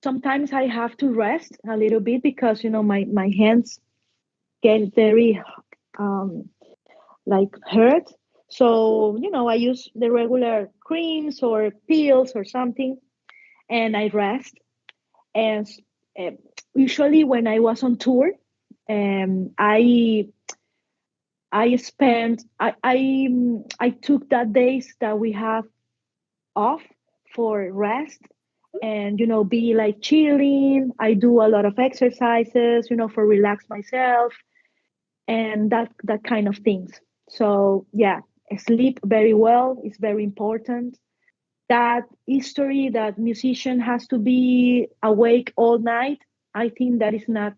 sometimes I have to rest a little bit because my hands get very hurt. So I use the regular creams or pills or something, and I rest. And usually when I was on tour, I took that days that we have off for rest and be like chilling. I do a lot of exercises for relax myself and that kind of things. So yeah, sleep very well is very important. That history that musician has to be awake all night, I think that is not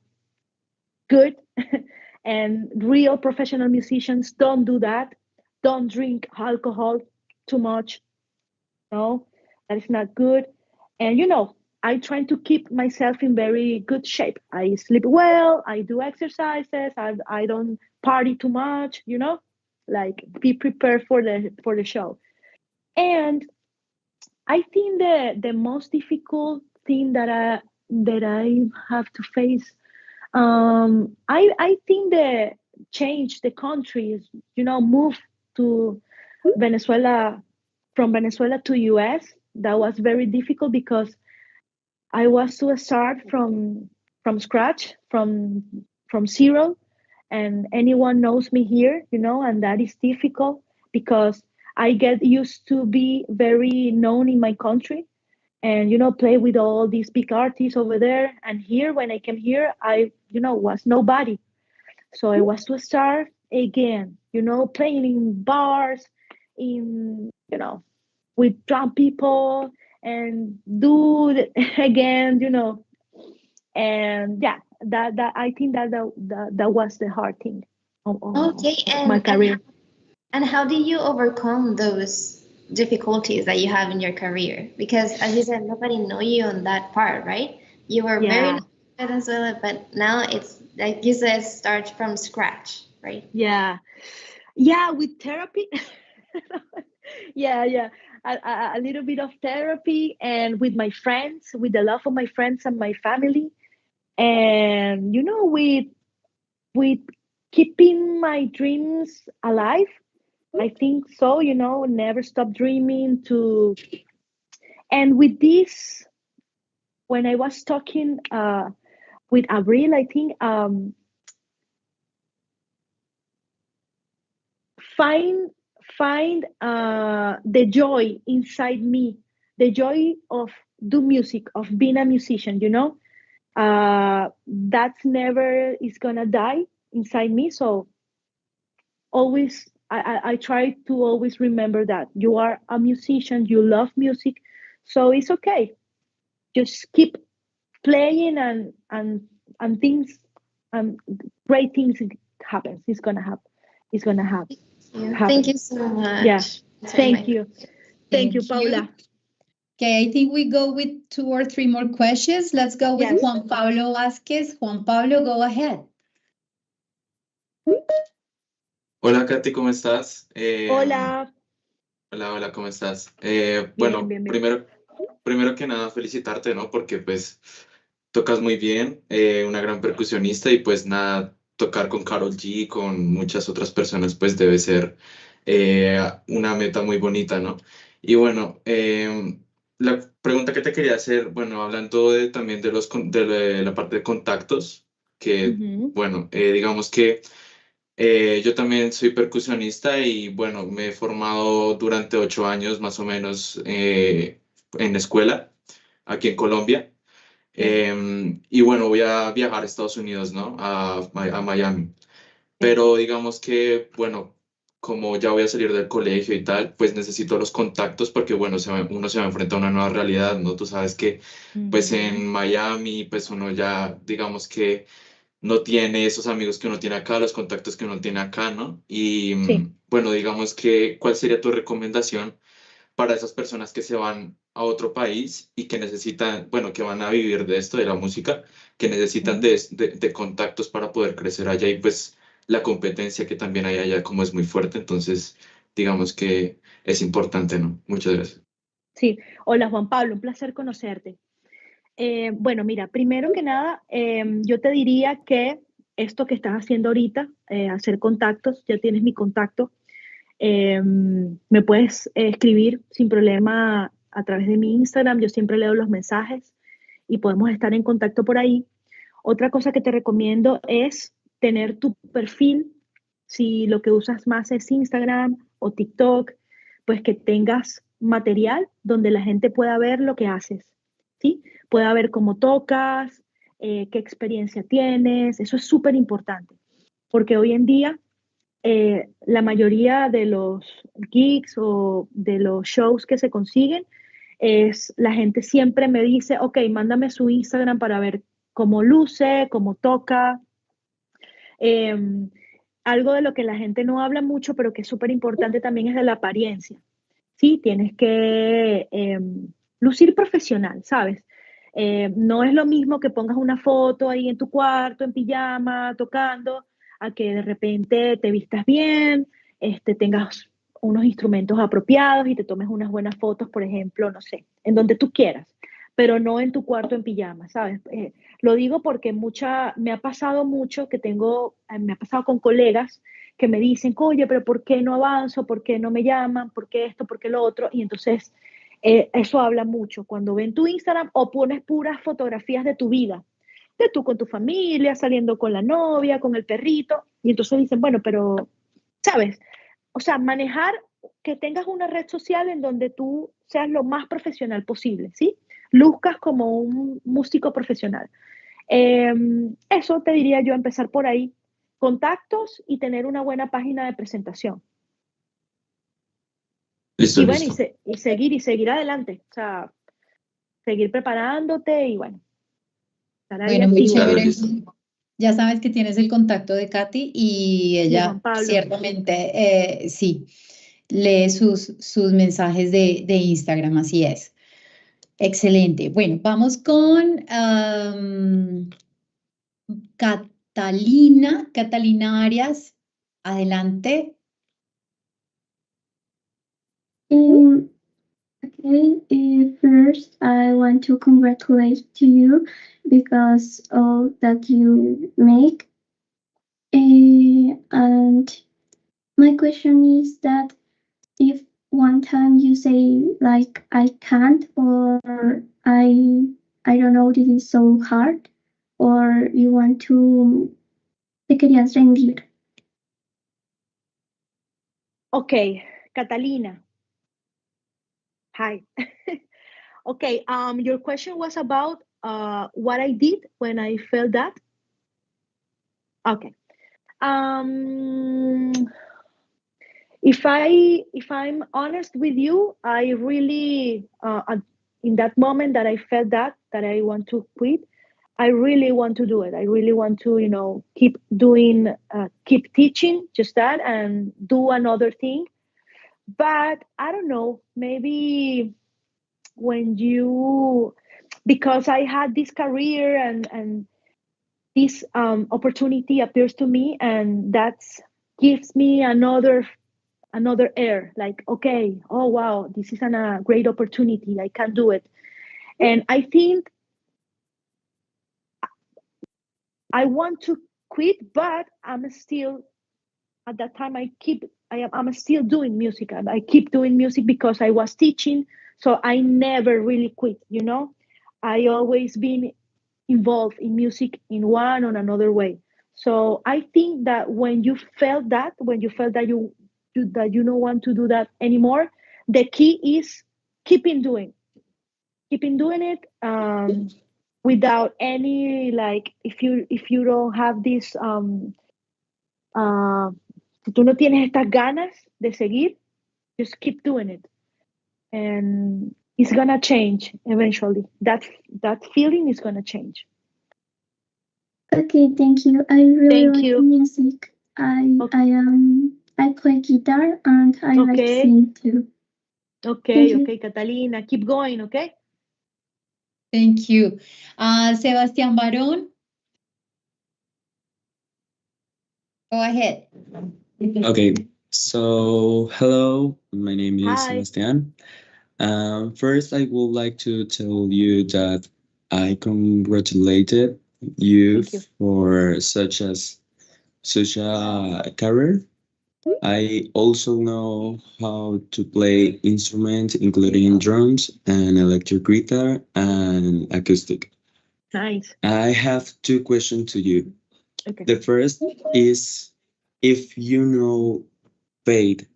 good. And real professional musicians don't do that. Don't drink alcohol too much. No, that is not good. And I try to keep myself in very good shape. I sleep well, I do exercises, I don't party too much, like be prepared for the show. And I think the most difficult thing that I have to face, I think the change the country is, move to Venezuela, from Venezuela to US. That was very difficult because I was to start from scratch, from zero, and anyone knows me here, and that is difficult because I get used to be very known in my country and play with all these big artists over there. And here, when I came here, I was nobody, so I was to start again, playing in bars, in with drunk people, and do it again, and yeah, that I think that was the hard thing of my career. And how do you overcome those difficulties that you have in your career? Because as you said, nobody know you on that part, right? You were very nice in Venezuela, but now it's like you said, start from scratch, right? Yeah, with therapy. yeah, a little bit of therapy, and with my friends, with the love of my friends and my family, and with keeping my dreams alive. I think so, never stop dreaming and with this, when I was talking with Avril, I think find the joy inside me, the joy of do music, of being a musician, that's never is gonna die inside me. So always I try to always remember that you are a musician, you love music, so it's okay. Just keep playing and things and great things happens. It's gonna happen. It's gonna happen. Thank you so much. Yeah. Thank you. Thank you, Paula. Okay, I think we go with 2 or 3 more questions. Let's go with Yes. Juan Pablo Vázquez. Juan Pablo, go ahead. Hola, Kati, ¿cómo estás? Hola. Hola, ¿cómo estás? Bien, Bueno, bien, bien. primero que nada, felicitarte, ¿no? Porque pues tocas muy bien, una gran percusionista y pues nada, tocar con Karol G, con muchas otras personas, pues debe ser una meta muy bonita, ¿no? Y bueno, la pregunta que te quería hacer, bueno, hablando también de de la parte de contactos, que Ujú. bueno, digamos que yo también soy percusionista y bueno, me he formado durante 8 años más o menos en escuela aquí en Colombia. Y bueno, voy a viajar a Estados Unidos, ¿no? A Miami. Pero digamos que, bueno, como ya voy a salir del colegio y tal, pues necesito los contactos porque, bueno, uno se va a enfrentar a una nueva realidad, ¿no? Tú sabes que, pues Ujú. en Miami, pues uno ya, digamos que no tiene esos amigos que uno tiene acá, los contactos que uno tiene acá, ¿no? Y Sí. bueno, digamos que, ¿cuál sería tu recomendación para esas personas que se van a otro país y que necesitan, bueno, que van a vivir de esto, de la música, que necesitan de contactos para poder crecer allá y pues la competencia que también hay allá como es muy fuerte, entonces digamos que es importante, ¿no? Muchas gracias. Sí. Hola, Juan Pablo, un placer conocerte. Bueno, mira, primero que nada, yo te diría que esto que estás haciendo ahorita, hacer contactos, ya tienes mi contacto, me puedes escribir sin problema a través de mi Instagram, yo siempre leo los mensajes y podemos estar en contacto por ahí. Otra cosa que te recomiendo es tener tu perfil, si lo que usas más es Instagram o TikTok, pues que tengas material donde la gente pueda ver lo que haces, ¿sí? Pueda ver cómo tocas, qué experiencia tienes, eso es súper importante, porque hoy en día la mayoría de los gigs o de los shows que se consiguen es la gente siempre me dice, ok, mándame su Instagram para ver cómo luce, cómo toca. Eh, Algo de lo que la gente no habla mucho, pero que es súper importante también es de la apariencia. Sí, tienes que lucir profesional, ¿sabes? No es lo mismo que pongas una foto ahí en tu cuarto, en pijama, tocando, a que de repente te vistas bien, tengas unos instrumentos apropiados y te tomes unas buenas fotos, por ejemplo, no sé, en donde tú quieras, pero no en tu cuarto en pijama, ¿sabes? Lo digo porque me ha pasado mucho me ha pasado con colegas que me dicen, oye, pero ¿por qué no avanzo? ¿Por qué no me llaman? ¿Por qué esto? ¿Por qué lo otro? Y entonces eso habla mucho. Cuando ven tu Instagram o pones puras fotografías de tu vida, de tú con tu familia, saliendo con la novia, con el perrito, y entonces dicen, bueno, pero, ¿sabes? O sea, manejar que tengas una red social en donde tú seas lo más profesional posible, ¿sí? Luzcas como un músico profesional. Eso te diría yo, empezar por ahí. Contactos y tener una buena página de presentación. Listo, Y bueno, listo. y seguir adelante. O sea, seguir preparándote y bueno. Estar ahí Bueno, muy activo. Claro, chévere. listo. Ya sabes que tienes el contacto de Kati y De ella Juan Pablo. ciertamente sí lee sus mensajes de Instagram, así es. Excelente. Bueno, vamos con Catalina Arias. Adelante. Okay, first I want to congratulate to you because all that you make. And my question is that if one time you say like I can't, or I don't know, this is so hard, or you want to te querías rendir. Okay, Catalina. Hi. Okay, your question was about what I did when I felt that. Okay. If I'm honest with you, I really in that moment that I felt that I want to quit, I really want to do it. I really want to, keep doing, keep teaching, just that, and do another thing. But I don't know, maybe when you, because I had this career and this opportunity appears to me, and that gives me another air, like, okay, oh wow, this is a great opportunity, I can do it. And I think I want to quit, but I'm still, at that time I'm still doing music. I keep doing music because I was teaching, so I never really quit, I always been involved in music in one or another way. So I think that when you felt that you don't want to do that anymore, the key is keeping doing it, without any, like, if you don't have this si tú no tienes estas ganas de seguir, just keep doing it, and it's gonna change eventually. That feeling is gonna change. Okay, thank you. I really Thank like you. music. I play guitar and I like to Okay. sing too. Okay, Thank you. okay, Catalina, keep going, okay? Thank you. Sebastián Barón. Go ahead. Okay, so hello, my name is Hi. Sebastián. First, I would like to tell you that I congratulated you Thank you. for such a career. I also know how to play instruments, including drums and electric guitar and acoustic. Nice. I have two questions to you. Okay. The first is if you know Fate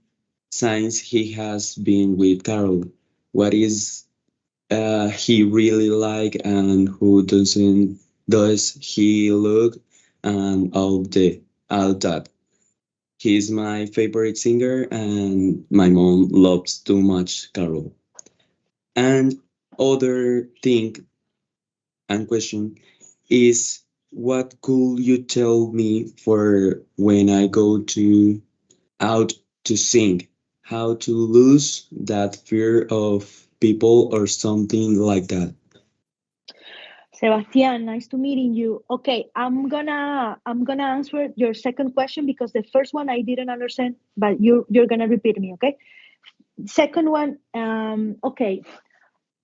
since he has been with Karol, what is he really like and who does he look and all that. He's my favorite singer and my mom loves too much Karol. And other thing and question is what could you tell me for when I go to out to sing? How to lose that fear of people or something like that? Sebastián, nice to meeting you. Okay, I'm gonna answer your second question because the first one I didn't understand, but you're gonna repeat me, okay? Second one, okay.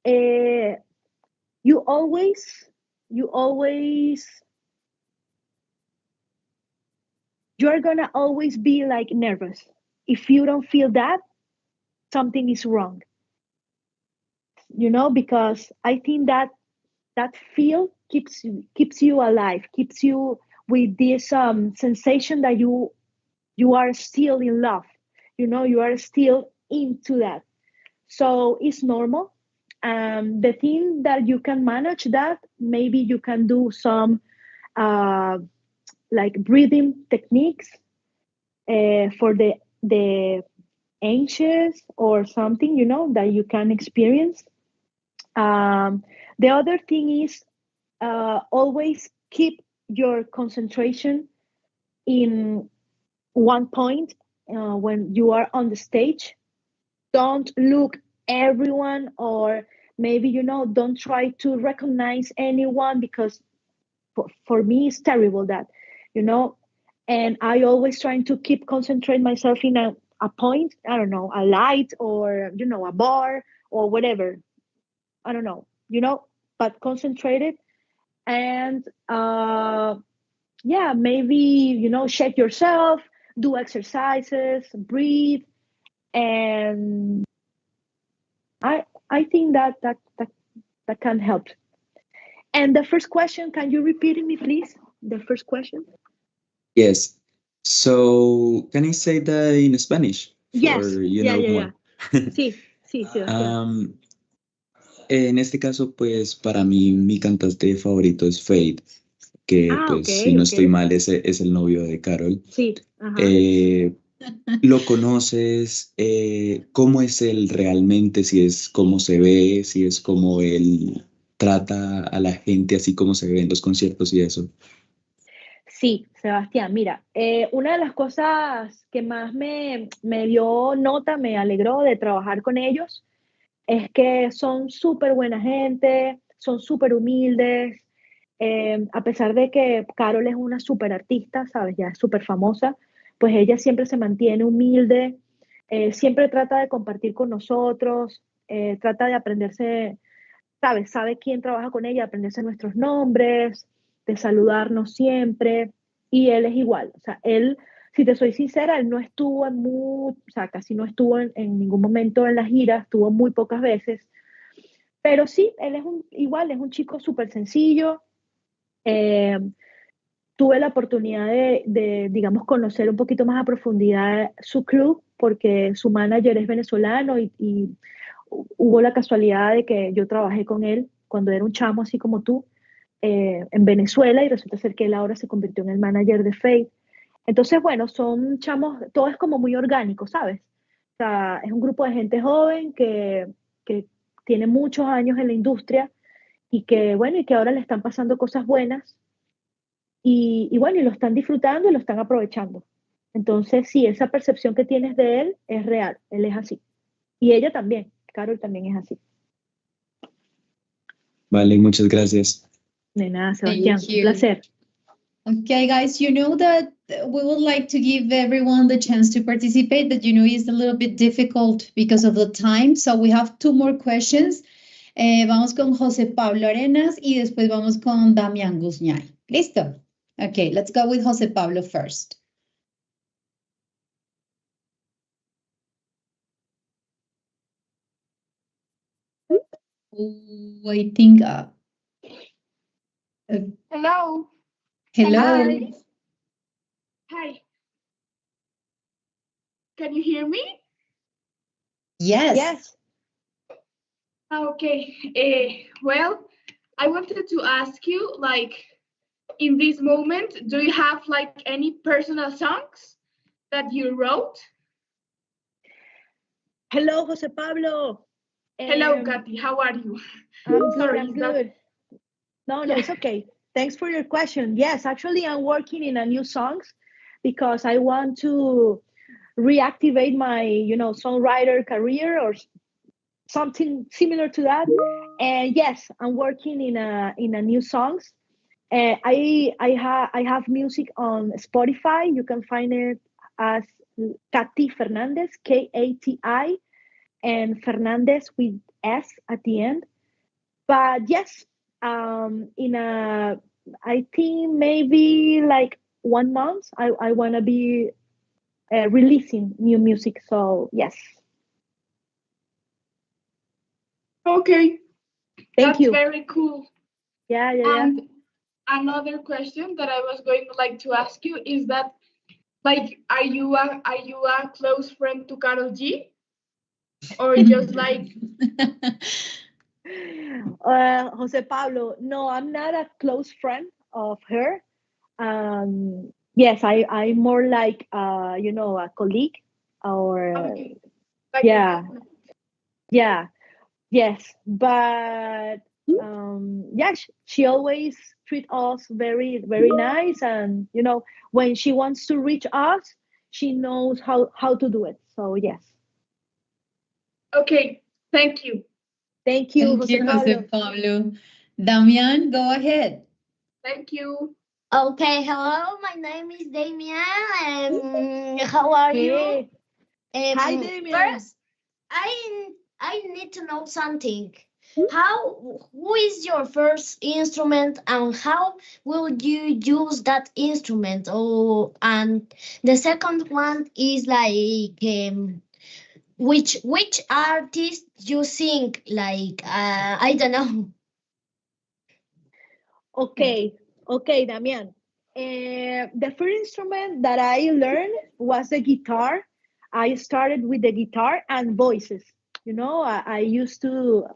You always you're gonna always be like nervous. If you don't feel that, something is wrong. Because I think that feel keeps you alive, keeps you with this sensation that you are still in love, you are still into that. So it's normal. The thing that you can manage that, maybe you can do some like breathing techniques for the anxious or something, that you can experience. The other thing is always keep your concentration in one point when you are on the stage. Don't look everyone, or maybe don't try to recognize anyone, because for me it's terrible that, and I always trying to keep concentrate myself in a point, I don't know, a light, or a bar or whatever, I don't know, but concentrated. And yeah, maybe, shake yourself, do exercises, breathe, and I think that can help. And the first question, can you repeat it me, please? The first question. Yes. So can I say that in Spanish Yes. for Yeah, yeah, more? yeah. Sí, sí, Sebastián. En este caso, pues para mí mi cantante favorito es Fade, que pues Ok, si no estoy ok. mal es el novio de Karol. Sí, ajá. ¿Lo conoces? ¿Cómo es él realmente? Si es cómo se ve, si es cómo él trata a la gente, así como se ve en los conciertos y eso. Sí, Sebastián, mira, una de las cosas que más me dio nota, me alegró de trabajar con ellos, es que son súper buena gente, son súper humildes, a pesar de que Karol es una súper artista, ¿sabes? Ya es súper famosa, pues ella siempre se mantiene humilde, siempre trata de compartir con nosotros, trata de aprenderse, ¿sabes? Sabe quién trabaja con ella, aprenderse nuestros nombres, de saludarnos siempre, y él es igual, o sea, él, si te soy sincera, él no estuvo o sea, casi no estuvo en ningún momento en la gira, estuvo muy pocas veces, pero sí, él es igual, es un chico súper sencillo. eh, Tuve la oportunidad digamos, conocer un poquito más a profundidad su crew, porque su manager es venezolano y hubo la casualidad de que yo trabajé con él cuando era un chamo así como tú, en Venezuela, y resulta ser que él ahora se convirtió en el manager de Faith. Entonces, bueno, son chamos, todo es como muy orgánico, ¿sabes? O sea, es un grupo de gente joven que tiene muchos años en la industria y que, bueno, y que ahora le están pasando cosas buenas y bueno, y lo están disfrutando y lo están aprovechando. Entonces, sí, esa percepción que tienes de él es real, él es así. Y ella también, Karol también es así. Vale, muchas gracias. De nada, Sebastián, Thank un you. placer. Okay, guys, you know that we would like to give everyone the chance to participate, but you know it's a little bit difficult because of the time. So we have two more questions. Vamos con José Pablo Arenas y después vamos con Damián Guzñay. ¿Listo? Okay, let's go with José Pablo first. Oh, I think... Hello. hello. Hi. Hi. Can you hear me? Yes. Yes. Okay. Well, I wanted to ask you, like, in this moment, do you have like any personal songs that you wrote? Hello, José Pablo. Hello, Kati. How are you? I'm good. Sorry, I'm is that- good. No, it's okay. Thanks for your question. Yes, actually, I'm working in a new songs because I want to reactivate my, songwriter career or something similar to that. And yes, I'm working in a new songs. I have music on Spotify. You can find it as Kati Fernandes, Kati, and Fernandes with S at the end. But yes, I think maybe like 1 month, I want to be releasing new music. So yes. Okay. Thank you. That's very cool. Yeah. And another question that I was going to like to ask you is that, like, are you a close friend to Karol G? Or just like Jose Pablo, no, I'm not a close friend of her. Yes, I'm more like a colleague or okay. yeah, yes, but yeah, she always treat us very very nice, and when she wants to reach us, she knows how to do it. So yes. Okay, thank you. Thank you, Thank you, José Pablo. Damián, go ahead. Thank you. Okay, hello, my name is Damian, and how are you? Hi, Damian. First, I need to know something. who is your first instrument and how will you use that instrument? Oh, and the second one is like which artist you sing like I don't know. Okay, Damian. The first instrument that I learned was the guitar. I started with the guitar and voices. You know, I used to,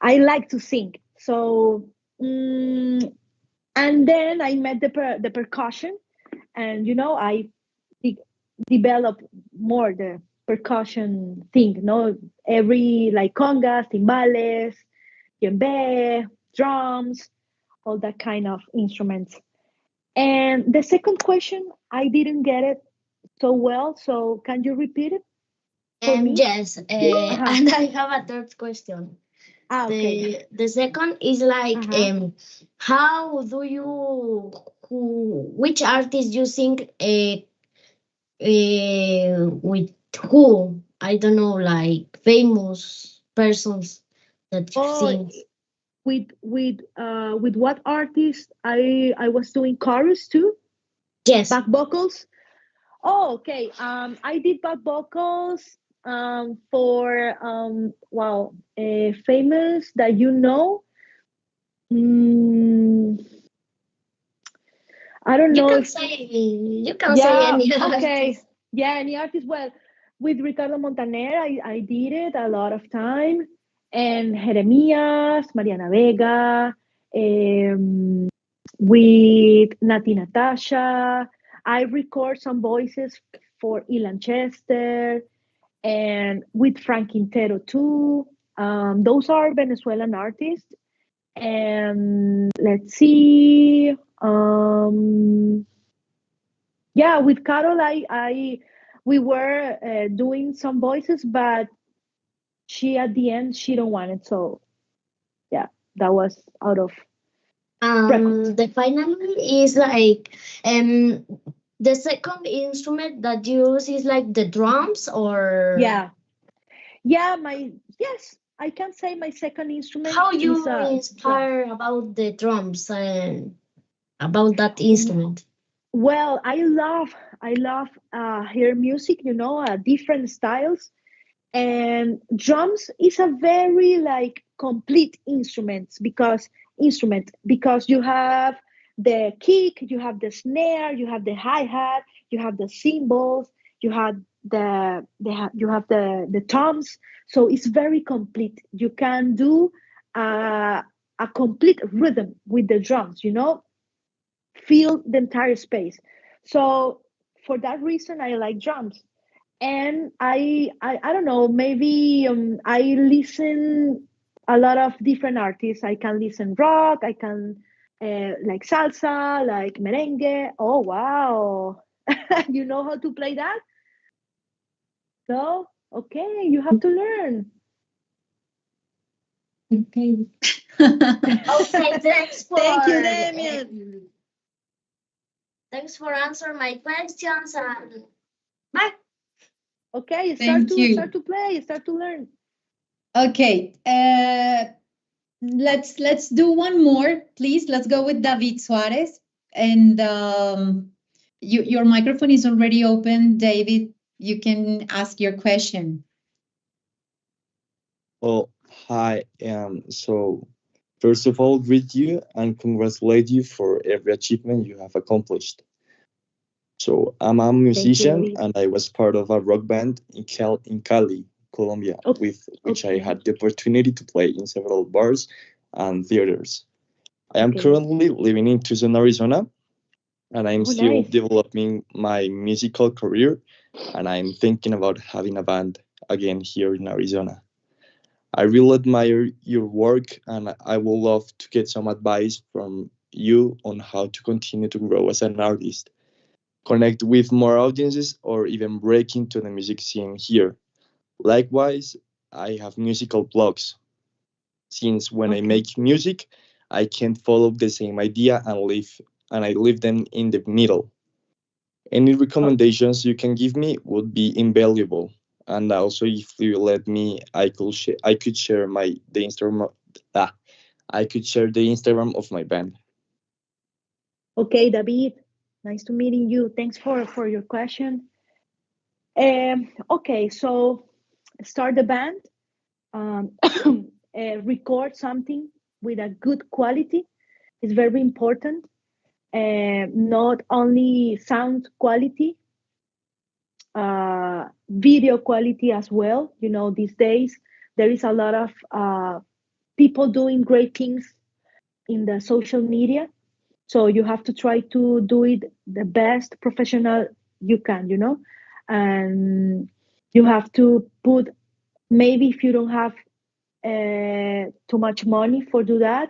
I like to sing. So, and then I met the percussion, and you know, I developed more the percussion thing. You know, every like congas, timbales, djembe, drums, all that kind of instruments. And the second question, I didn't get it so well. So can you repeat it for me? Yes, and I have a third question. Okay. The second is like how do you which artist you sing with who? I don't know, like famous persons that you sing. With what artist I was doing chorus too? Yes. Back vocals. Oh, okay. I did back vocals for famous that you know. I don't know. You can say any artist. Yeah, any artist. Well, with Ricardo Montaner, I did it a lot of time, and Jeremias, Mariana Vega, with Natti, Natasha. I record some voices for Ilan Chester, and with Frank Quintero too. Those are Venezuelan artists. And let's see. With Karol, we were doing some voices, but she at the end she don't want it. So yeah, that was out of. The final is like the second instrument that you use is like the drums or I can say my second instrument. How you inspire about the drums and about that instrument? Well, I love hear music, you know, different styles, and drums is a very like complete instrument because you have the kick, you have the snare, you have the hi-hat, you have the cymbals, you have the toms. So it's very complete. You can do a complete rhythm with the drums, you know, feel the entire space. So for that reason, I like drums. And I don't know, maybe I listen a lot of different artists. I can listen rock, I can like salsa, like merengue. Oh wow. You know how to play that? No? Okay, you have to learn. Okay. Okay, thanks for Thank you, Damian. Thanks for answering my questions and bye. Okay, start to play, start to learn. Okay, let's do one more, please. Let's go with David Suarez, and your microphone is already open, David. You can ask your question. Well, hi. So first of all, greet you and congratulate you for every achievement you have accomplished. So I'm a musician and I was part of a rock band in Cali, Colombia, with which I had the opportunity to play in several bars and theaters. I am currently living in Tucson, Arizona, and I'm still developing my musical career, and I'm thinking about having a band again here in Arizona. I really admire your work, and I would love to get some advice from you on how to continue to grow as an artist, connect with more audiences, or even break into the music scene here. Likewise, I have musical blocks, since when I make music, I can't follow the same idea and I leave them in the middle. Any recommendations you can give me would be invaluable. And also, if you let me, I could share the Instagram. I could share the Instagram of my band. Okay, David, nice to meeting you. Thanks for your question. Okay, so start the band, record something with a good quality is very important. Not only sound quality, video quality as well. You know, these days there is a lot of people doing great things in the social media. So you have to try to do it the best professional you can, you know, and you have to put, maybe if you don't have too much money for do that,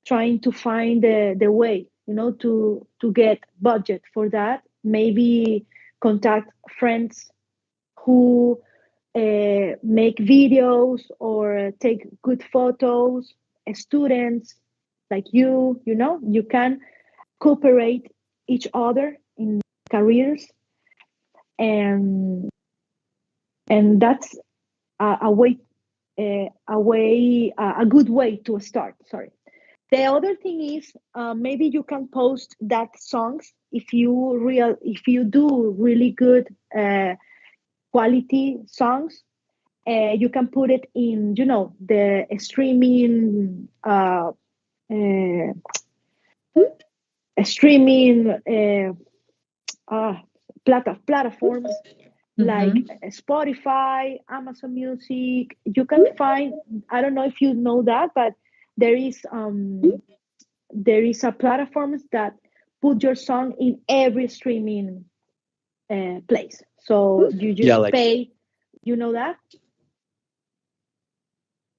trying to find the way, you know, to get budget for that. Maybe contact friends who make videos or take good photos, students like you know, you can cooperate each other in careers, and that's a way a good way to start. Sorry. The other thing is, maybe you can post that songs if you do really good quality songs. You can put it in, you know, the streaming platforms like Spotify, Amazon Music. You can find, I don't know if you know that, but there is a platforms that put your song in every streaming place. So you just pay. You know that?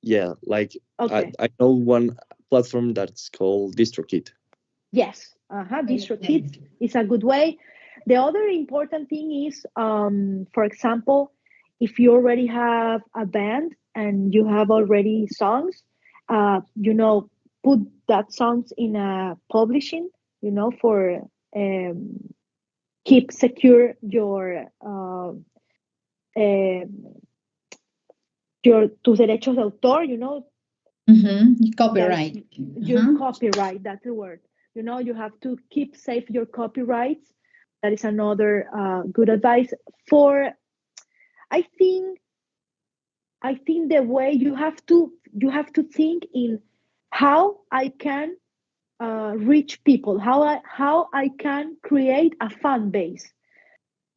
Yeah, like Okay. I know one platform that's called DistroKid. Yes, DistroKid is a good way. The other important thing is, for example, if you already have a band and you have already songs, you know, put that songs in a publishing, you know, for keep secure tus derechos de autor, you know. Copyright. Your copyright, that's the word. You know, you have to keep safe your copyrights. That is another good advice. For I think the way you have to think in how I can reach people, how I can create a fan base.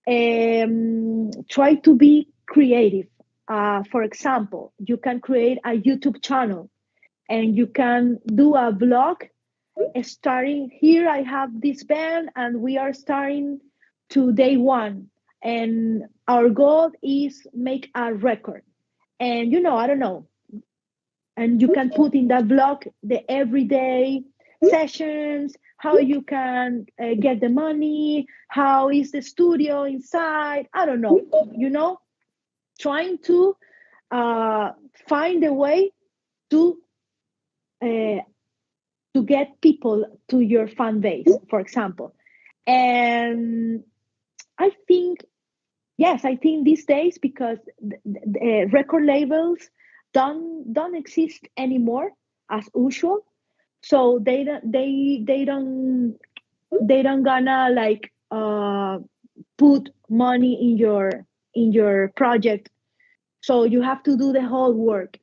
Try to be creative. For example, you can create a YouTube channel and you can do a vlog starting here. I have this band and we are starting to day one, and our goal is make a record. And you know, I don't know, and you can put in that vlog the everyday sessions, how you can get the money, how is the studio inside, I don't know, you know, trying to find a way to get people to your fan base, for example. And I think, yes, I think these days, because the record labels don't exist anymore as usual, so they don't gonna like put money in your project, so you have to do the whole work.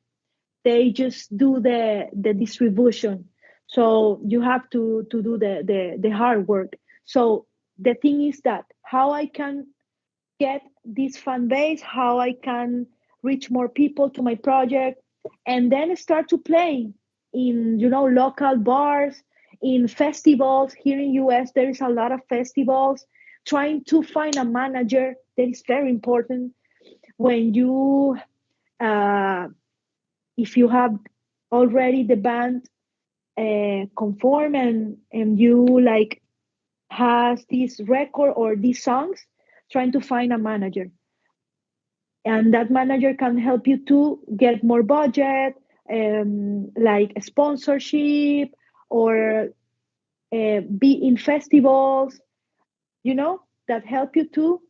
They just do the distribution, so you have to do the hard work. So the thing is that how I can get this fan base, how I can reach more people to my project, and then start to play in, you know, local bars, in festivals. Here in US there is a lot of festivals. Trying to find a manager, that is very important. When you if you have already the band conform, and you like has this record or these songs, trying to find a manager, and that manager can help you to get more budget, like a sponsorship, or be in festivals, you know, that help you to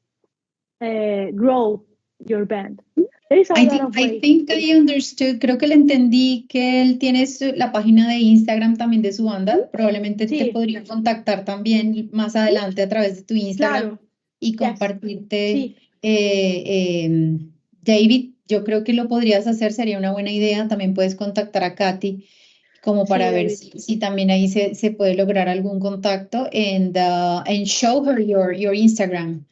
grow your band. There is a lot of I ways. think I understood, creo que le entendí que él tiene la página de Instagram también de su banda. Probablemente te podría contactar también más adelante a través de tu Instagram y compartirte. David, yo creo que lo podrías hacer, sería una buena idea. También puedes contactar a Kati como para ver si también ahí se puede lograr algún contacto and show her your Instagram,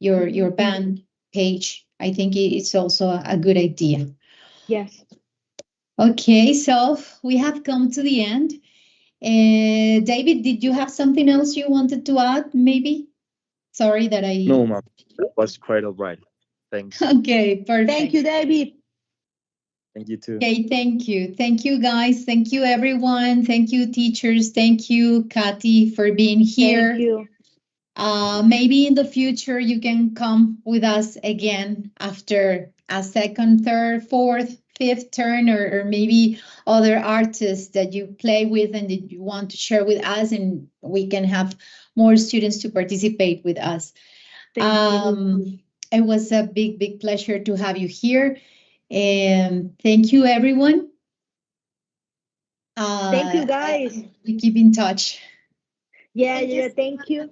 your band page. I think it's also a good idea. Yes. Okay, so we have come to the end. David, did you have something else you wanted to add, maybe? Sorry that I... No, ma'am. That was quite all right. Thanks. Okay, perfect. Thank you, David. Thank you, too. Okay, thank you. Thank you, guys. Thank you, everyone. Thank you, teachers. Thank you, Kati, for being here. Thank you. Maybe in the future you can come with us again after a second, third, fourth, fifth turn, or maybe other artists that you play with and that you want to share with us, and we can have more students to participate with us. Thank you. It was a big pleasure to have you here, and thank you, everyone. Thank you, guys. We keep in touch. Yeah, thank you.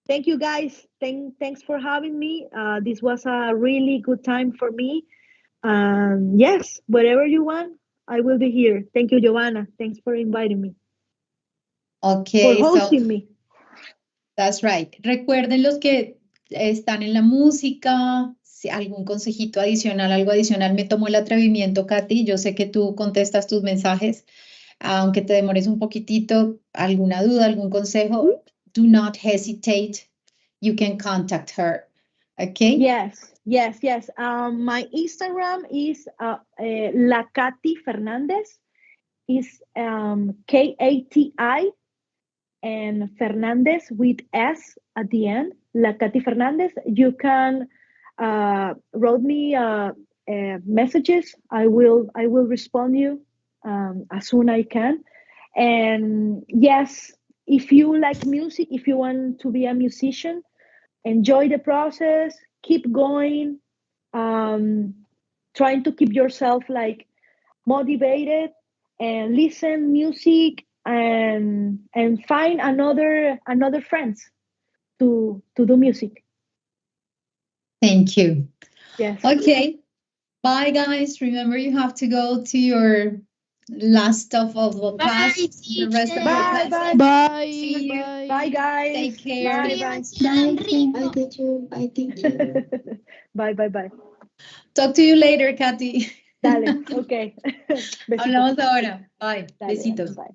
Thank you, guys. Thanks for having me. This was a really good time for me. Yes, wherever you want, I will be here. Thank you, Giovanna. Thanks for inviting me. Okay. For hosting me. That's right. Recuerden los que están en la música, si algún consejito adicional, algo adicional, me tomó el atrevimiento, Kati. Yo sé que tú contestas tus mensajes, aunque te demores un poquitito, alguna duda, algún consejo, do not hesitate. You can contact her. Okay? Yes. My Instagram is La Kati Fernandes. Is Kati and Fernandes with S at the end. La Kati Fernandes. You can write me messages. I will respond you as soon as I can. And yes, if you like music, if you want to be a musician, enjoy the process, keep going, trying to keep yourself like motivated, and listen music, and find another friends to do music. Thank you. Yes. Okay. Bye, guys. Remember, you have to go to your last stuff of the class. The rest of the class. Bye. See you. Bye, guys. Take care. Bye. Bye, teacher. Bye, thank you. Bye. Talk to you later, Kati. Dale, okay. Hablamos ahora. Bye. Dale, Besitos. bye.